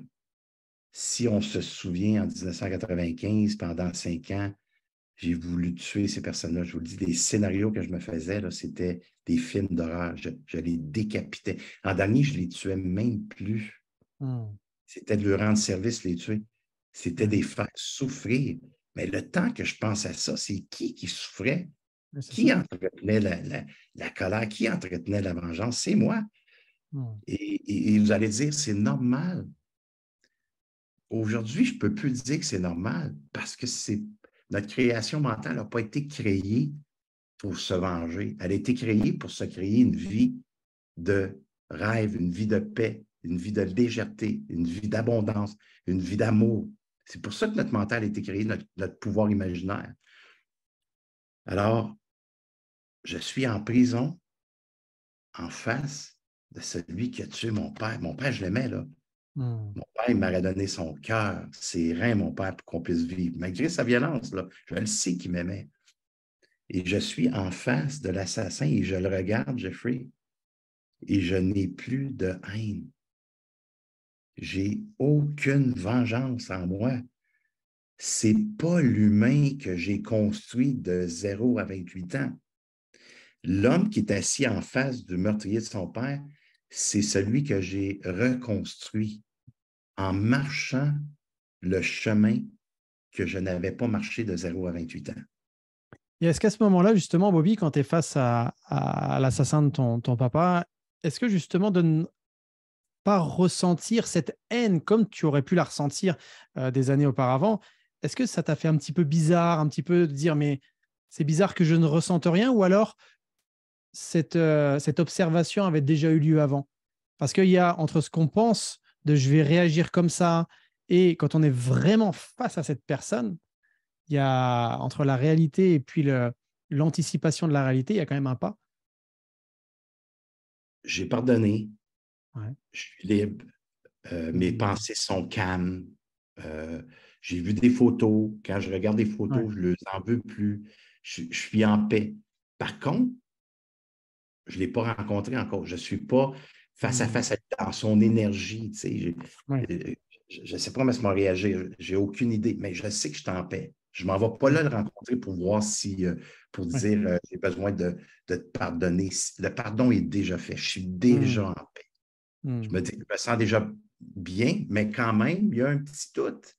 si on se souvient, en 1995, pendant 5 ans, j'ai voulu tuer ces personnes-là. Je vous le dis, les scénarios que je me faisais, là, c'était des films d'horreur. Je les décapitais. En dernier, je les tuais même plus. Hmm. C'était de leur rendre service, les tuer. C'était Hmm. des faire souffrir. Mais le temps que je pense à ça, c'est qui souffrait? Ouais, c'est Qui ça. entretenait la colère? Qui entretenait la vengeance? C'est moi. Hmm. Et vous allez dire, c'est normal. Aujourd'hui, je ne peux plus dire que c'est normal parce que notre création mentale n'a pas été créée pour se venger. Elle a été créée pour se créer une vie de rêve, une vie de paix, une vie de légèreté, une vie d'abondance, une vie d'amour. C'est pour ça que notre mental a été créé, notre pouvoir imaginaire. Alors, je suis en prison en face de celui qui a tué mon père. Mon père, je l'aimais, là. Hmm. Mon père, il m'aurait donné son cœur, ses reins, mon père, pour qu'on puisse vivre. Malgré sa violence, là, je le sais qu'il m'aimait. Et je suis en face de l'assassin et je le regarde, Jeffrey, et je n'ai plus de haine. J'ai aucune vengeance en moi. C'est pas l'humain que j'ai construit de 0 à 28 ans. L'homme qui est assis en face du meurtrier de son père, c'est celui que j'ai reconstruit en marchant le chemin que je n'avais pas marché de 0 à 28 ans. Et est-ce qu'à ce moment-là, justement, Bobby, quand tu es face à l'assassin de ton papa, est-ce que justement de ne pas ressentir cette haine comme tu aurais pu la ressentir des années auparavant, est-ce que ça t'a fait un petit peu bizarre, un petit peu de dire, mais c'est bizarre que je ne ressente rien, ou alors cette observation avait déjà eu lieu avant? Parce qu'il y a entre ce qu'on pense de je vais réagir comme ça et quand on est vraiment face à cette personne, il y a entre la réalité et puis l'anticipation de la réalité, il y a quand même un pas. J'ai pardonné, Ouais. je suis libre, mes Mmh. pensées sont calmes. Euh, j'ai vu des photos. Quand je regarde des Ouais. photos, je ne les en veux plus. Je suis en paix. Par contre, je ne l'ai pas rencontré encore. Je ne suis pas face à Mmh. face dans son énergie. Tu sais, Ouais. euh, je ne sais pas comment ça m'a réagi. Je n'ai aucune idée, mais je sais que je suis en paix. Je ne m'en vais pas Mmh. là le rencontrer pour voir si, pour Ouais. dire j'ai besoin de te pardonner. Le pardon est déjà fait. Je suis déjà Mmh. en paix. Je Mmh. me dis, je me sens déjà bien, mais quand même, il y a un petit doute.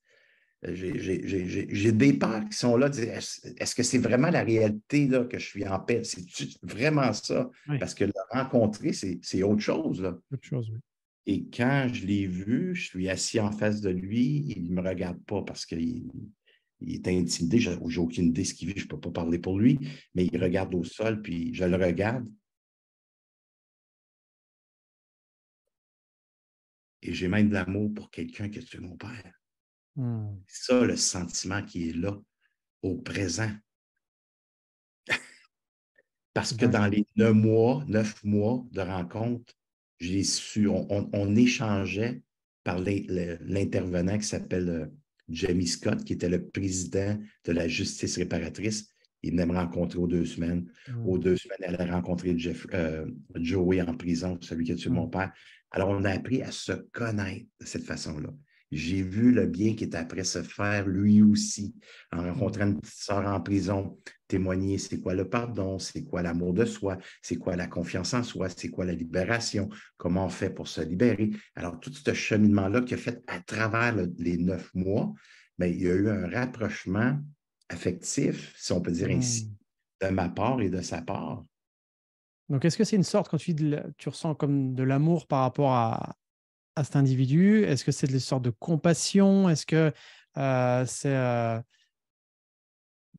J'ai des peurs qui sont là. Est-ce que c'est vraiment la réalité là, que je suis en paix? C'est vraiment ça? Ouais. Parce que le rencontrer, c'est autre chose. Là. Autre chose, oui. Et quand je l'ai vu, je suis assis en face de lui, il ne me regarde pas parce qu'il est intimidé. Je n'ai aucune idée de ce qu'il vit, je ne peux pas parler pour lui, mais il Mmh. regarde au sol, puis je le regarde et j'ai même de l'amour pour quelqu'un qui a tué mon père. Mmh. C'est ça, le sentiment qui est là, au présent. Parce que Bah oui. dans les 9 mois de rencontre, j'ai su, on échangeait par l'intervenant qui s'appelle Jamie Scott, qui était le président de la justice réparatrice. Il venait me rencontrer aux 2 semaines. Aux Mmh. 2 semaines, elle a rencontré Joey en prison, celui qui a tué mon Mmh. père. Alors, on a appris à se connaître de cette façon-là. J'ai vu le bien qui est après se faire lui aussi, en Mmh. rencontrant une petite sœur en prison, témoigner c'est quoi le pardon, c'est quoi l'amour de soi, c'est quoi la confiance en soi, c'est quoi la libération, comment on fait pour se libérer. Alors, tout ce cheminement-là qui a fait à travers les 9 mois, bien, il y a eu un rapprochement affectif, si on peut dire ainsi, Mmh. de ma part et de sa part. Donc, est-ce que c'est une sorte, quand tu ressens comme de l'amour par rapport à cet individu? Est-ce que c'est une sorte de compassion? Est-ce que c'est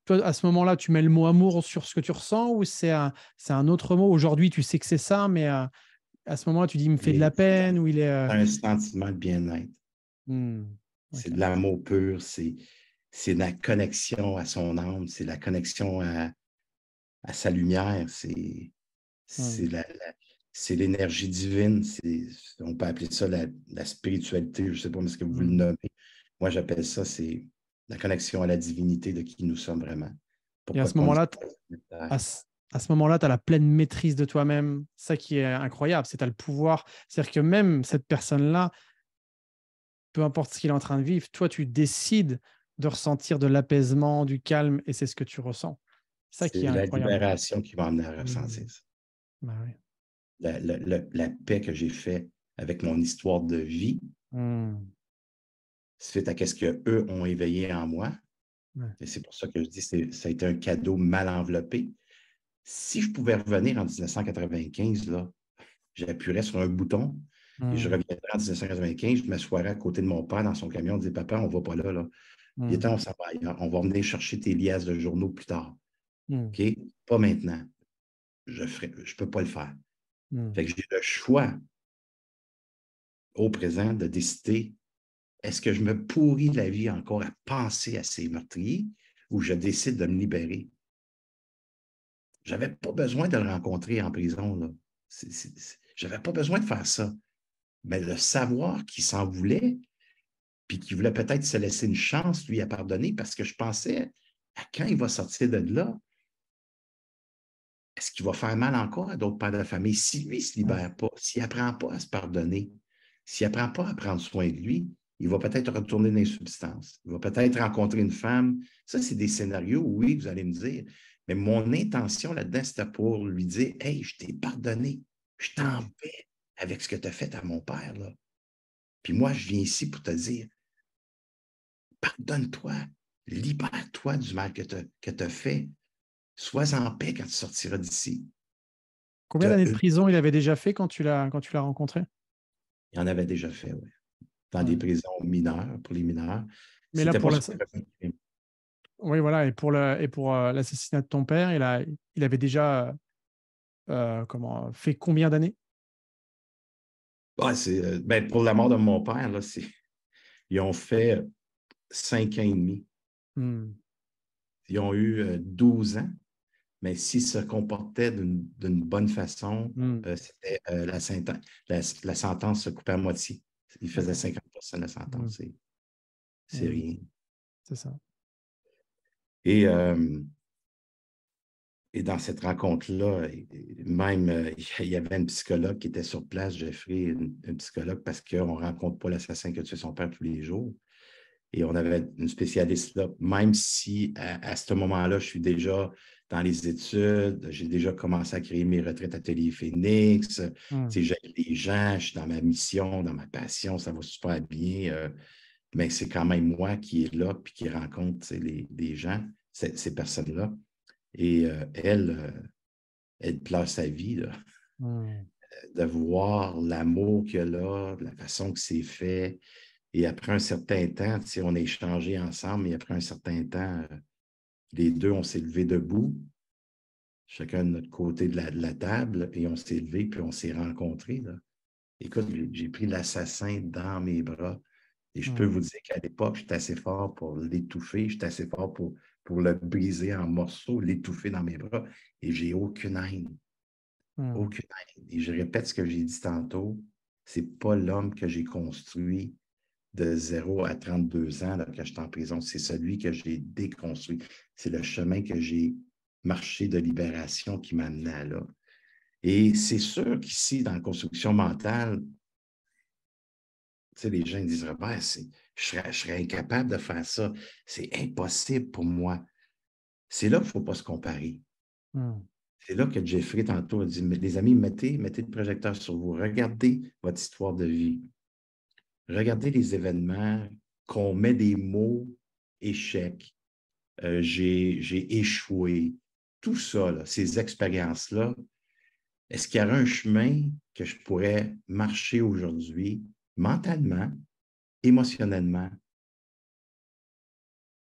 toi, à ce moment-là, tu mets le mot amour sur ce que tu ressens, ou c'est un autre mot? Aujourd'hui, tu sais que c'est ça, mais à ce moment-là, tu dis, il me fait de la C'est peine, ou il est. un sentiment de bien-être. Hmm, C'est ok. de l'amour pur, c'est la connexion à son âme, c'est la connexion à sa lumière, c'est Hmm, la, c'est l'énergie divine, on peut appeler ça la spiritualité, je ne sais pas ce que vous le hmm. nommez. Moi, j'appelle ça, c'est la connexion à la divinité de qui nous sommes vraiment. Et à Pourquoi ce qu'on dit moment-là, à ce moment-là, tu as la pleine maîtrise de toi-même. Ça qui est incroyable, c'est tu as le pouvoir. C'est-à-dire que même cette personne-là, peu importe ce qu'il est en train de vivre, toi, tu décides de ressentir de l'apaisement, du calme, et c'est ce que tu ressens. C'est ça qui est c'est la incroyable. libération qui va amener à ressentir Hmm, ça. bah oui. La paix que j'ai faite avec mon histoire de vie, Hmm, suite à ce qu'eux ont éveillé en moi. ouais. Et c'est pour ça que je dis que ça a été un cadeau mal enveloppé. Si je pouvais revenir en 1995, là, j'appuierais sur un bouton et je reviendrais en 1995, je m'assoirais à côté de mon père dans son camion, je disais, papa, on ne va pas là, là. Il est temps, on s'en va ailleurs. On va venir chercher tes liasses de journaux plus tard. OK? Pas maintenant. Je ne peux pas le faire. Fait que j'ai le choix au présent de décider, est-ce que je me pourris la vie encore à penser à ces meurtriers ou je décide de me libérer? Je n'avais pas besoin de le rencontrer en prison, là. Je n'avais pas besoin de faire ça. Mais le savoir qu'il s'en voulait, puis qu'il voulait peut-être se laisser une chance, lui, à pardonner, parce que je pensais, à quand il va sortir de là, est-ce qu'il va faire mal encore à d'autres pères de famille? Si lui ne se libère pas, s'il n'apprend pas à se pardonner, s'il n'apprend pas à prendre soin de lui, il va peut-être retourner dans les substances. Il va peut-être rencontrer une femme. Ça, c'est des scénarios, oui, vous allez me dire. Mais mon intention là-dedans, c'était pour lui dire, hey, je t'ai pardonné. Je t'en paix avec ce que tu as fait à mon père, là. Puis moi, je viens ici pour te dire, pardonne-toi, libère-toi du mal que tu as fait. Sois en paix quand tu sortiras d'ici. Combien d'années de prison il avait déjà fait quand tu l'as rencontré? Il en avait déjà fait, oui. Dans des prisons mineures, pour les mineurs. Mais là, C'était pour pas la... sur le crime. Oui, voilà. Et pour l'assassinat de ton père, il avait déjà fait combien d'années? Ah, ben, pour la mort de mon père, là, ils ont fait 5 ans et demi. Ils ont eu 12 ans, mais s'ils se comportaient d'une bonne façon, c'était la sentence se coupait à moitié. Ils faisaient 50% de la sentence. C'est rien. C'est ça. Et dans cette rencontre-là, même, il y avait une psychologue qui était sur place, Jeffrey, une psychologue, parce qu'on ne rencontre pas l'assassin qui a tué son père tous les jours. Et on avait une spécialiste là, même si à ce moment-là, je suis déjà dans les études, j'ai déjà commencé à créer mes retraites Atelier Phoenix, j'aide les gens, je suis dans ma mission, dans ma passion, ça va super bien. Mais c'est quand même moi qui est là puis qui rencontre les gens, ces personnes-là. Et elle pleure sa vie, là. De voir l'amour qu'il y a là, de la façon que c'est fait. Et après un certain temps, on a échangé ensemble, et après un certain temps, les deux, on s'est levés debout, chacun de notre côté de la table, et on s'est levés, puis on s'est rencontrés, là. Écoute, j'ai pris l'assassin dans mes bras. Et je peux vous dire qu'à l'époque, j'étais assez fort pour l'étouffer, j'étais assez fort pour le briser en morceaux, l'étouffer dans mes bras. Et j'ai aucune haine. Aucune haine. Et je répète ce que j'ai dit tantôt, c'est pas l'homme que j'ai construit de 0 à 32 ans là, que j'étais en prison. C'est celui que j'ai déconstruit. C'est le chemin que j'ai marché de libération qui m'a amené à là. Et c'est sûr qu'ici, dans la construction mentale, les gens disent, Robert, je serais incapable de faire ça. C'est impossible pour moi. C'est là qu'il ne faut pas se comparer. C'est là que Jeffrey, tantôt, a dit, les amis, mettez le projecteur sur vous. Regardez votre histoire de vie. Regardez les événements qu'on met des mots échec. J'ai échoué. Tout ça, là, ces expériences-là, est-ce qu'il y aurait un chemin que je pourrais marcher aujourd'hui mentalement, émotionnellement,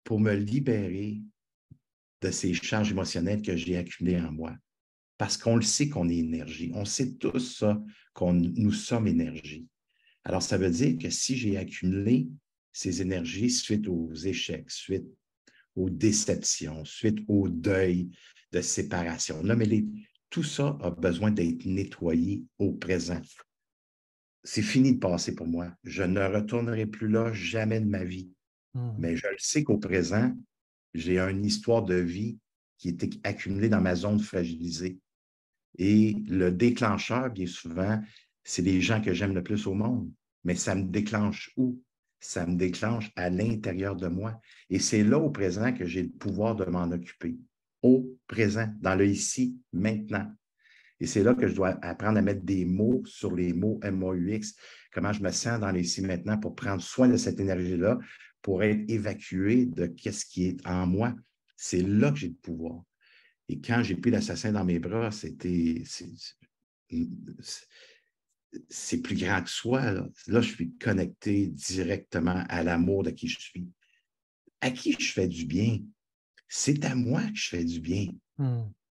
pour me libérer de ces charges émotionnelles que j'ai accumulées en moi? Parce qu'on le sait qu'on est énergie. On sait tous ça, nous sommes énergie. Alors, ça veut dire que si j'ai accumulé ces énergies suite aux échecs, suite aux déceptions, suite au deuil de séparation, là, mais tout ça a besoin d'être nettoyé au présent. C'est fini de passer pour moi. Je ne retournerai plus là jamais de ma vie. Mais je le sais qu'au présent, j'ai une histoire de vie qui est accumulée dans ma zone fragilisée. Et le déclencheur, bien souvent, c'est les gens que j'aime le plus au monde. Mais ça me déclenche où? Ça me déclenche à l'intérieur de moi. Et c'est là, au présent, que j'ai le pouvoir de m'en occuper. Au présent, dans le ici, maintenant. Et c'est là que je dois apprendre à mettre des mots sur les mots MAUX, comment je me sens dans les ici maintenant pour prendre soin de cette énergie-là, pour être évacué de ce qui est en moi. C'est là que j'ai le pouvoir. Et quand j'ai pris l'assassin dans mes bras, c'est plus grand que soi. Là, je suis connecté directement à l'amour de qui je suis. À qui je fais du bien? C'est à moi que je fais du bien.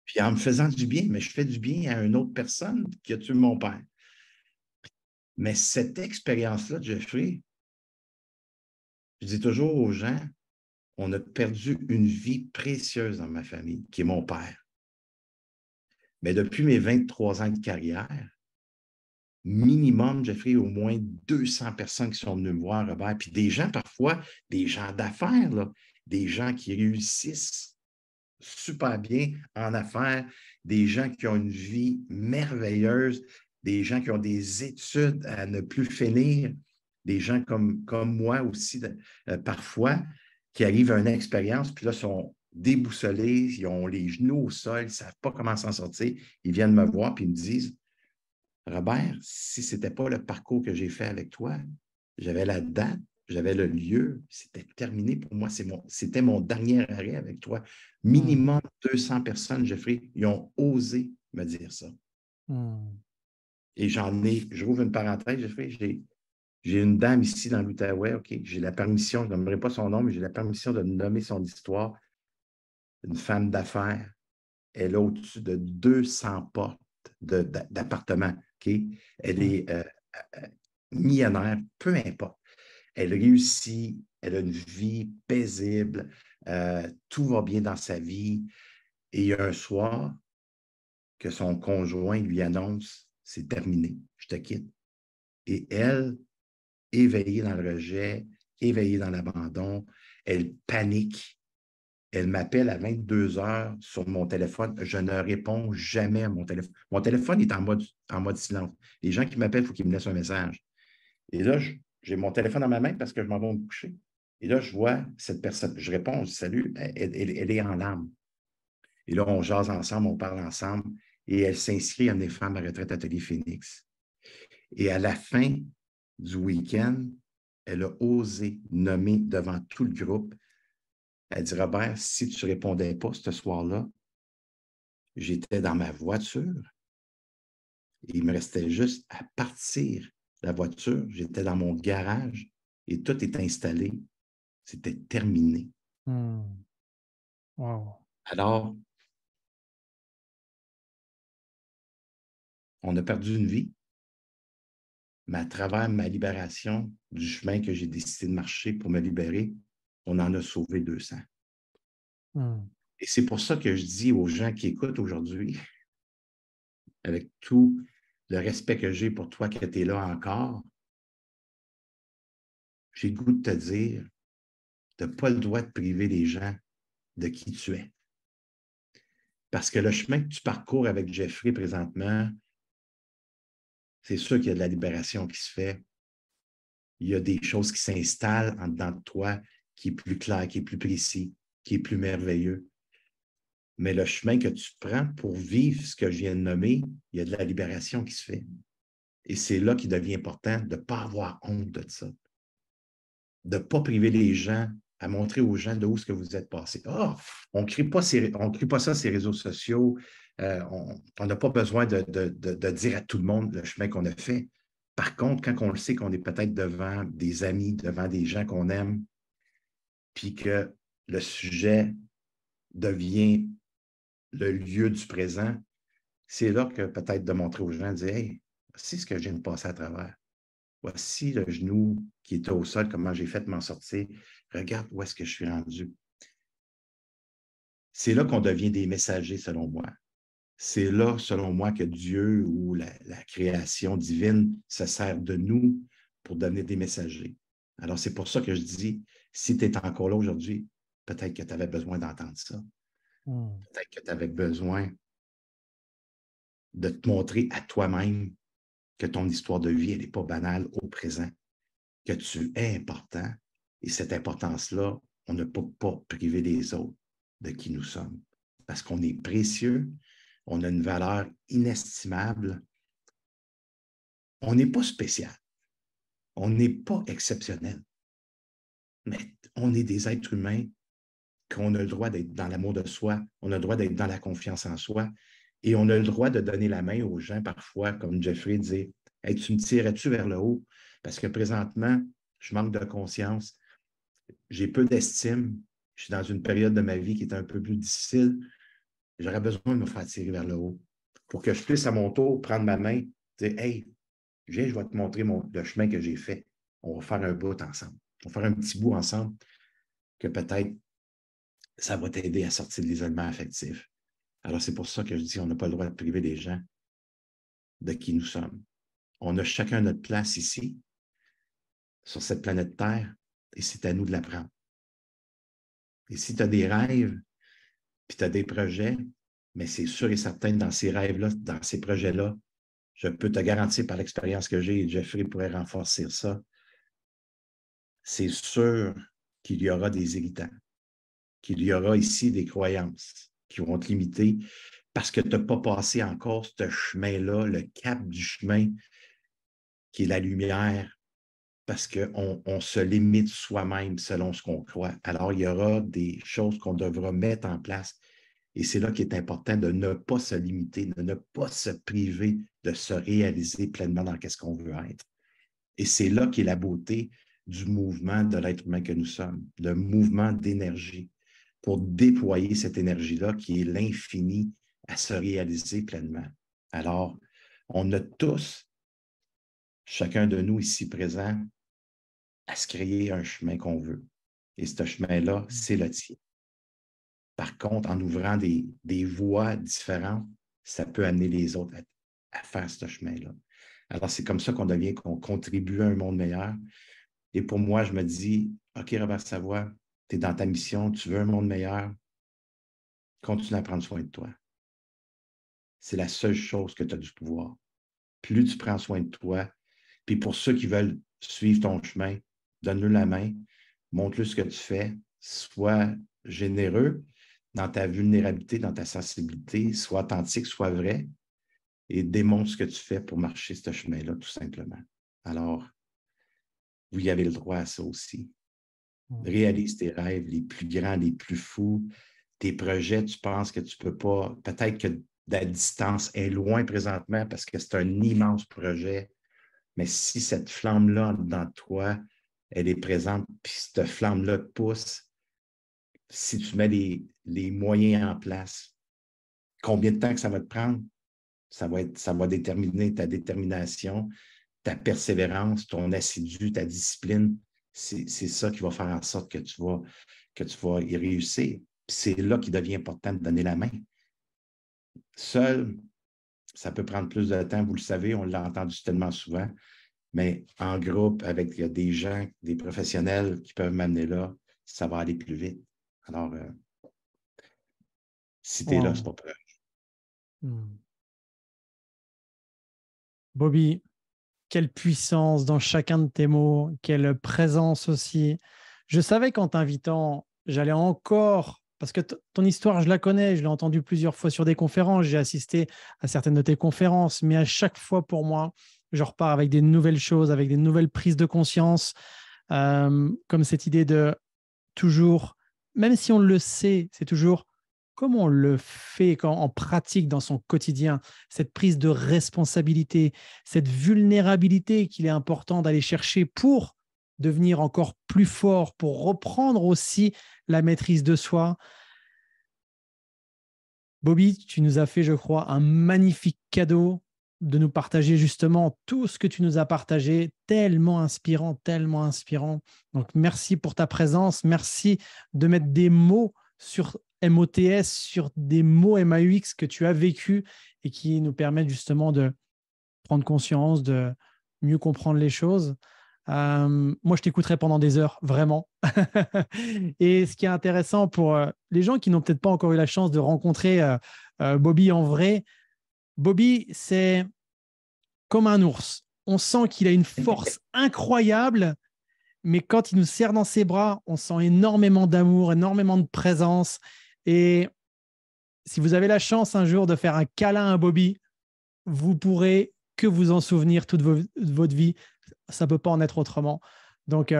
Puis en me faisant du bien, mais je fais du bien à une autre personne qui a tué mon père. Mais cette expérience-là, Jeffrey, je dis toujours aux gens, on a perdu une vie précieuse dans ma famille, qui est mon père. Mais depuis mes 23 ans de carrière, minimum, Jeffrey, au moins 200 personnes qui sont venues me voir, Robert, puis des gens parfois, des gens d'affaires, là, des gens qui réussissent super bien en affaires, des gens qui ont une vie merveilleuse, des gens qui ont des études à ne plus finir, des gens comme moi aussi, parfois, qui arrivent à une expérience, puis là, sont déboussolés, ils ont les genoux au sol, ils ne savent pas comment s'en sortir. Ils viennent me voir, puis ils me disent, Robert, si ce n'était pas le parcours que j'ai fait avec toi, j'avais la date, j'avais le lieu, c'était terminé pour moi. C'était mon dernier arrêt avec toi. Minimum 200 personnes, Jeffrey, ils ont osé me dire ça. Et je rouvre une parenthèse, Jeffrey, j'ai une dame ici dans l'Outaouais, OK, j'ai la permission, je n'aimerais pas son nom, mais j'ai la permission de nommer son histoire. Une femme d'affaires, elle a au-dessus de 200 portes d'appartements, OK? Elle est millionnaire, peu importe. Elle réussit, elle a une vie paisible, tout va bien dans sa vie. Et il y a un soir que son conjoint lui annonce, c'est terminé, je te quitte. Et elle, éveillée dans le rejet, éveillée dans l'abandon, elle panique. Elle m'appelle à 22 heures sur mon téléphone. Je ne réponds jamais à mon téléphone. Mon téléphone est en mode silence. Les gens qui m'appellent, il faut qu'ils me laissent un message. Et là, j'ai mon téléphone dans ma main parce que je m'en vais me coucher. Et là, je vois cette personne. Je réponds, je dis, salut, elle est en larmes. Et là, on jase ensemble, on parle ensemble. Et elle s'inscrit à des femmes à retraite Atelier Phoenix. Et à la fin du week-end, elle a osé nommer devant tout le groupe. Elle dit, Robert, si tu ne répondais pas ce soir-là, j'étais dans ma voiture. Et il me restait juste à partir de la voiture. J'étais dans mon garage et tout est installé. C'était terminé. Wow. Alors, on a perdu une vie, mais à travers ma libération, du chemin que j'ai décidé de marcher pour me libérer, on en a sauvé 200. Et c'est pour ça que je dis aux gens qui écoutent aujourd'hui, avec tout le respect que j'ai pour toi qui es là encore, j'ai le goût de te dire, tu n'as pas le droit de priver les gens de qui tu es. Parce que le chemin que tu parcours avec Jeffrey présentement, c'est sûr qu'il y a de la libération qui se fait. Il y a des choses qui s'installent en dedans de toi qui est plus clair, qui est plus précis, qui est plus merveilleux. Mais le chemin que tu prends pour vivre ce que je viens de nommer, il y a de la libération qui se fait. Et c'est là qu'il devient important de ne pas avoir honte de ça. De ne pas priver les gens, à montrer aux gens d'où est-ce que vous êtes passé. Oh, on ne crie pas ça sur ces réseaux sociaux. On n'a pas besoin de dire à tout le monde le chemin qu'on a fait. Par contre, quand on le sait qu'on est peut-être devant des amis, devant des gens qu'on aime, puis que le sujet devient le lieu du présent, c'est là que peut-être de montrer aux gens, de dire, hey, voici ce que je viens de passer à travers. Voici le genou qui était au sol, comment j'ai fait de m'en sortir. Regarde où est-ce que je suis rendu. C'est là qu'on devient des messagers, selon moi. C'est là, selon moi, que Dieu ou la création divine se sert de nous pour devenir des messagers. Alors, c'est pour ça que je dis, si tu es encore là aujourd'hui, peut-être que tu avais besoin d'entendre ça. Peut-être que tu avais besoin de te montrer à toi-même que ton histoire de vie, elle n'est pas banale au présent, que tu es important. Et cette importance-là, on ne peut pas priver les autres de qui nous sommes. Parce qu'on est précieux, on a une valeur inestimable. On n'est pas spécial. On n'est pas exceptionnel. Mais on est des êtres humains qu'on a le droit d'être dans l'amour de soi, on a le droit d'être dans la confiance en soi, et on a le droit de donner la main aux gens parfois, comme Jeffrey disait, hey, tu me tirais-tu vers le haut? Parce que présentement, je manque de conscience, j'ai peu d'estime, je suis dans une période de ma vie qui est un peu plus difficile, j'aurais besoin de me faire tirer vers le haut pour que je puisse à mon tour prendre ma main, dire, hey, viens, je vais te montrer le chemin que j'ai fait. On va faire un bout ensemble. On va faire un petit bout ensemble que peut-être ça va t'aider à sortir de l'isolement affectif. Alors, c'est pour ça que je dis qu'on n'a pas le droit de priver les gens de qui nous sommes. On a chacun notre place ici, sur cette planète Terre, et c'est à nous de la prendre. Et si tu as des rêves, puis tu as des projets, mais c'est sûr et certain que dans ces rêves-là, dans ces projets-là, je peux te garantir par l'expérience que j'ai, et Jeffrey pourrait renforcer ça, c'est sûr qu'il y aura des irritants, qu'il y aura ici des croyances qui vont te limiter parce que tu n'as pas passé encore ce chemin-là, le cap du chemin qui est la lumière, parce qu'on se limite soi-même selon ce qu'on croit. Alors, il y aura des choses qu'on devra mettre en place. Et c'est là qu'il est important de ne pas se limiter, de ne pas se priver de se réaliser pleinement dans ce qu'on veut être. Et c'est là qu'est la beauté du mouvement de l'être humain que nous sommes, le mouvement d'énergie, pour déployer cette énergie-là qui est l'infini à se réaliser pleinement. Alors, on a tous, chacun de nous ici présents, à se créer un chemin qu'on veut. Et ce chemin-là, c'est le tien. Par contre, en ouvrant des voies différentes, ça peut amener les autres à faire ce chemin-là. Alors, c'est comme ça qu'on contribue à un monde meilleur. Et pour moi, je me dis, OK, Robert Savoie, tu es dans ta mission, tu veux un monde meilleur, continue à prendre soin de toi. C'est la seule chose que tu as du pouvoir. Plus tu prends soin de toi, puis pour ceux qui veulent suivre ton chemin, donne-le la main, montre-le ce que tu fais, sois généreux dans ta vulnérabilité, dans ta sensibilité, sois authentique, sois vrai, et démontre ce que tu fais pour marcher ce chemin-là, tout simplement. Alors, vous y avez le droit à ça aussi. Réalise tes rêves les plus grands, les plus fous. Tes projets, tu penses que tu ne peux pas. Peut-être que la distance est loin présentement parce que c'est un immense projet. Mais si cette flamme-là dans toi, elle est présente, puis cette flamme-là te pousse, si tu mets les moyens en place, combien de temps que ça va te prendre? Ça va déterminer ta détermination, ta persévérance, ton assidu, ta discipline. C'est ça qui va faire en sorte que tu vas y réussir. C'est là qu'il devient important de donner la main. Seul, ça peut prendre plus de temps, vous le savez, on l'a entendu tellement souvent, mais en groupe, avec des gens, des professionnels qui peuvent m'amener là, ça va aller plus vite. Alors, si tu es là, c'est pas peur. Bobby, quelle puissance dans chacun de tes mots, quelle présence aussi. Je savais qu'en t'invitant, j'allais encore, parce que ton histoire, je la connais, je l'ai entendue plusieurs fois sur des conférences, j'ai assisté à certaines de tes conférences, mais à chaque fois pour moi, je repars avec des nouvelles choses, avec des nouvelles prises de conscience, comme cette idée de toujours, même si on le sait, c'est toujours comment on le fait en pratique dans son quotidien, cette prise de responsabilité, cette vulnérabilité qu'il est important d'aller chercher pour devenir encore plus fort, pour reprendre aussi la maîtrise de soi. Bobby, tu nous as fait, je crois, un magnifique cadeau de nous partager justement tout ce que tu nous as partagé, tellement inspirant, tellement inspirant. Donc, merci pour ta présence, merci de mettre des mots sur MOTS, sur des mots MAUX que tu as vécu et qui nous permettent justement de prendre conscience, de mieux comprendre les choses. Moi, je t'écouterai pendant des heures, vraiment. Et ce qui est intéressant pour les gens qui n'ont peut-être pas encore eu la chance de rencontrer Bobby en vrai, Bobby, c'est comme un ours. On sent qu'il a une force incroyable, mais quand il nous serre dans ses bras, on sent énormément d'amour, énormément de présence. Et si vous avez la chance un jour de faire un câlin à Bobby, vous pourrez que vous en souvenir toute votre vie. Ça ne peut pas en être autrement. Donc,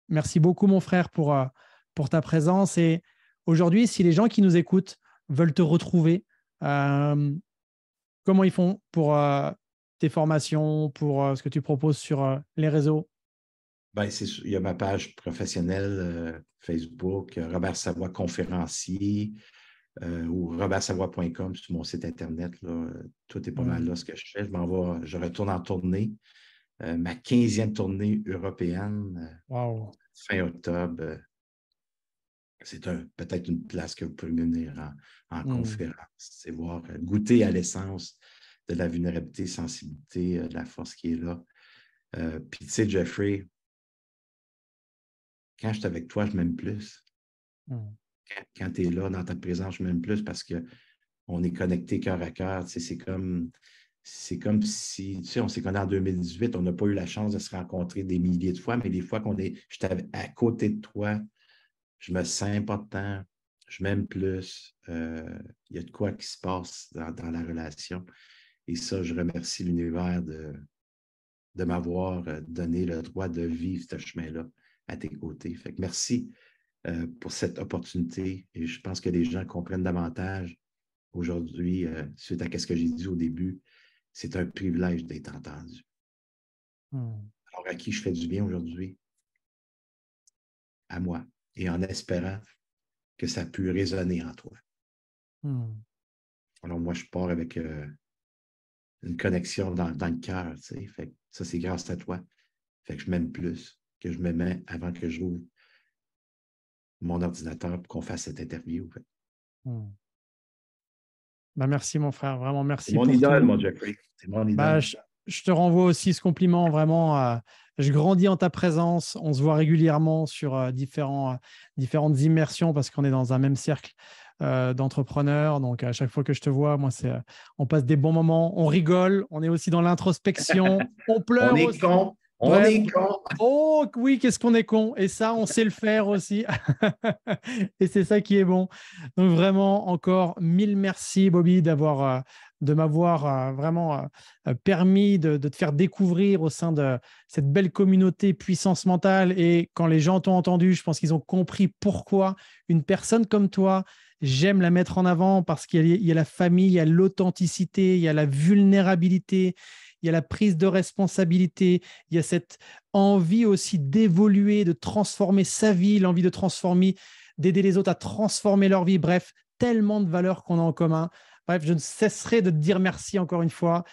merci beaucoup, mon frère, pour ta présence. Et Aujourd'hui, si les gens qui nous écoutent veulent te retrouver, comment ils font pour tes formations, pour ce que tu proposes sur les réseaux? Ben, il y a ma page professionnelle Facebook, Robert Savoie conférencier, ou robertsavoie.com sur mon site Internet. Là, tout est pas mal là ce que je fais. Je retourne en tournée. Ma 15e tournée européenne, Wow. fin octobre. C'est peut-être une place que vous pouvez venir en conférence. C'est voir, goûter à l'essence de la vulnérabilité, sensibilité, de la force qui est là. Puis, tu sais, Jeffrey, quand je suis avec toi, je m'aime plus. Quand tu es là, dans ta présence, je m'aime plus parce qu'on est connecté cœur à cœur. Tu sais, c'est comme si, tu sais, on s'est connus en 2018, on n'a pas eu la chance de se rencontrer des milliers de fois, mais les fois j'étais à côté de toi, je me sens important, je m'aime plus. Il y a de quoi qui se passe dans la relation. Et ça, je remercie l'univers de m'avoir donné le droit de vivre ce chemin-là à tes côtés. Fait que merci pour cette opportunité. Et je pense que les gens comprennent davantage aujourd'hui, suite à ce que j'ai dit au début, c'est un privilège d'être entendu. Alors, à qui je fais du bien aujourd'hui? À moi. Et en espérant que ça a pu résonner en toi. Alors, moi, je pars avec une connexion dans le cœur, tu sais. Fait que ça, c'est grâce à toi. Fait que je m'aime plus que je m'aimais avant que j'ouvre mon ordinateur pour qu'on fasse cette interview. Ben, merci, mon frère. Vraiment, merci C'est mon pour idole, tout. mon Jeffrey. C'est mon idole. Bah, je te renvoie aussi ce compliment. Vraiment, je grandis en ta présence. On se voit régulièrement sur différentes immersions parce qu'on est dans un même cercle d'entrepreneurs. Donc, à chaque fois que je te vois, moi, on passe des bons moments. On rigole. On est aussi dans l'introspection. On pleure On est aussi. con. On Ouais. est con. Oh oui, qu'est-ce qu'on est con. Et ça, on sait le faire aussi. Et c'est ça qui est bon. Donc vraiment, encore mille merci, Bobby, de m'avoir vraiment permis de te faire découvrir au sein de cette belle communauté puissance mentale. Et quand les gens t'ont entendu, je pense qu'ils ont compris pourquoi une personne comme toi, j'aime la mettre en avant parce qu'il y a la famille, il y a l'authenticité, il y a la vulnérabilité, il y a la prise de responsabilité, il y a cette envie aussi d'évoluer, de transformer sa vie, l'envie de transformer, d'aider les autres à transformer leur vie. Bref, tellement de valeurs qu'on a en commun. Bref, je ne cesserai de te dire merci encore une fois.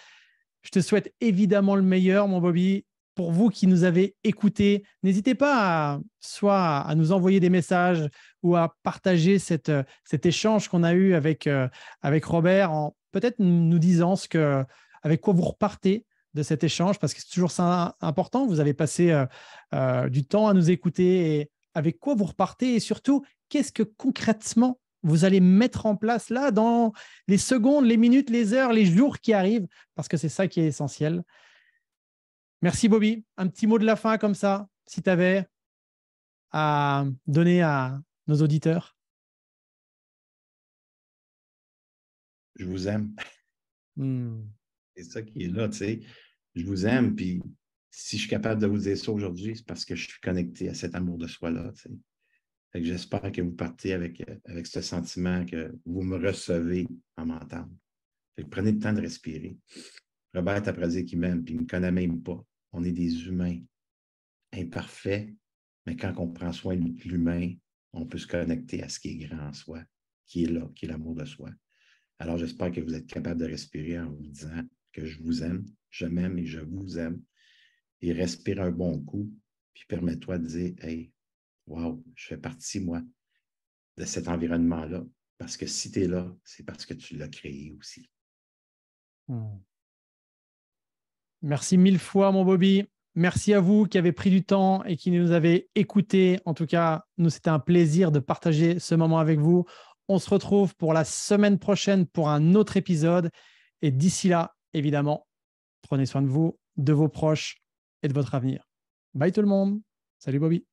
Je te souhaite évidemment le meilleur, mon Bobby. Pour vous qui nous avez écoutés, n'hésitez pas soit à nous envoyer des messages ou à partager cet échange qu'on a eu avec Robert, en peut-être nous disant avec quoi vous repartez de cet échange, parce que c'est toujours ça important. Vous avez passé du temps à nous écouter, et avec quoi vous repartez, et surtout, qu'est-ce que concrètement vous allez mettre en place là dans les secondes, les minutes, les heures, les jours qui arrivent, parce que c'est ça qui est essentiel. Merci, Bobby. Un petit mot de la fin comme ça, si tu avais à donner à nos auditeurs. Je vous aime. C'est ça qui est là, tu sais. Je vous aime, puis si je suis capable de vous dire ça aujourd'hui, c'est parce que je suis connecté à cet amour de soi-là, tu sais. Fait que j'espère que vous partez avec ce sentiment que vous me recevez en m'entendant. Fait que prenez le temps de respirer. Robert t'a dit qu'il m'aime, puis il ne me connaît même pas. On est des humains imparfaits, mais quand on prend soin de l'humain, on peut se connecter à ce qui est grand en soi, qui est là, qui est l'amour de soi. Alors, j'espère que vous êtes capable de respirer en vous disant que je vous aime, je m'aime et je vous aime. Et respire un bon coup, puis permets-toi de dire, hey, wow, je fais partie, moi, de cet environnement-là. Parce que si tu es là, c'est parce que tu l'as créé aussi. Merci mille fois, mon Bobby. Merci à vous qui avez pris du temps et qui nous avez écoutés. En tout cas, nous, c'était un plaisir de partager ce moment avec vous. On se retrouve pour la semaine prochaine pour un autre épisode. Et d'ici là, évidemment, prenez soin de vous, de vos proches et de votre avenir. Bye tout le monde. Salut Bobby.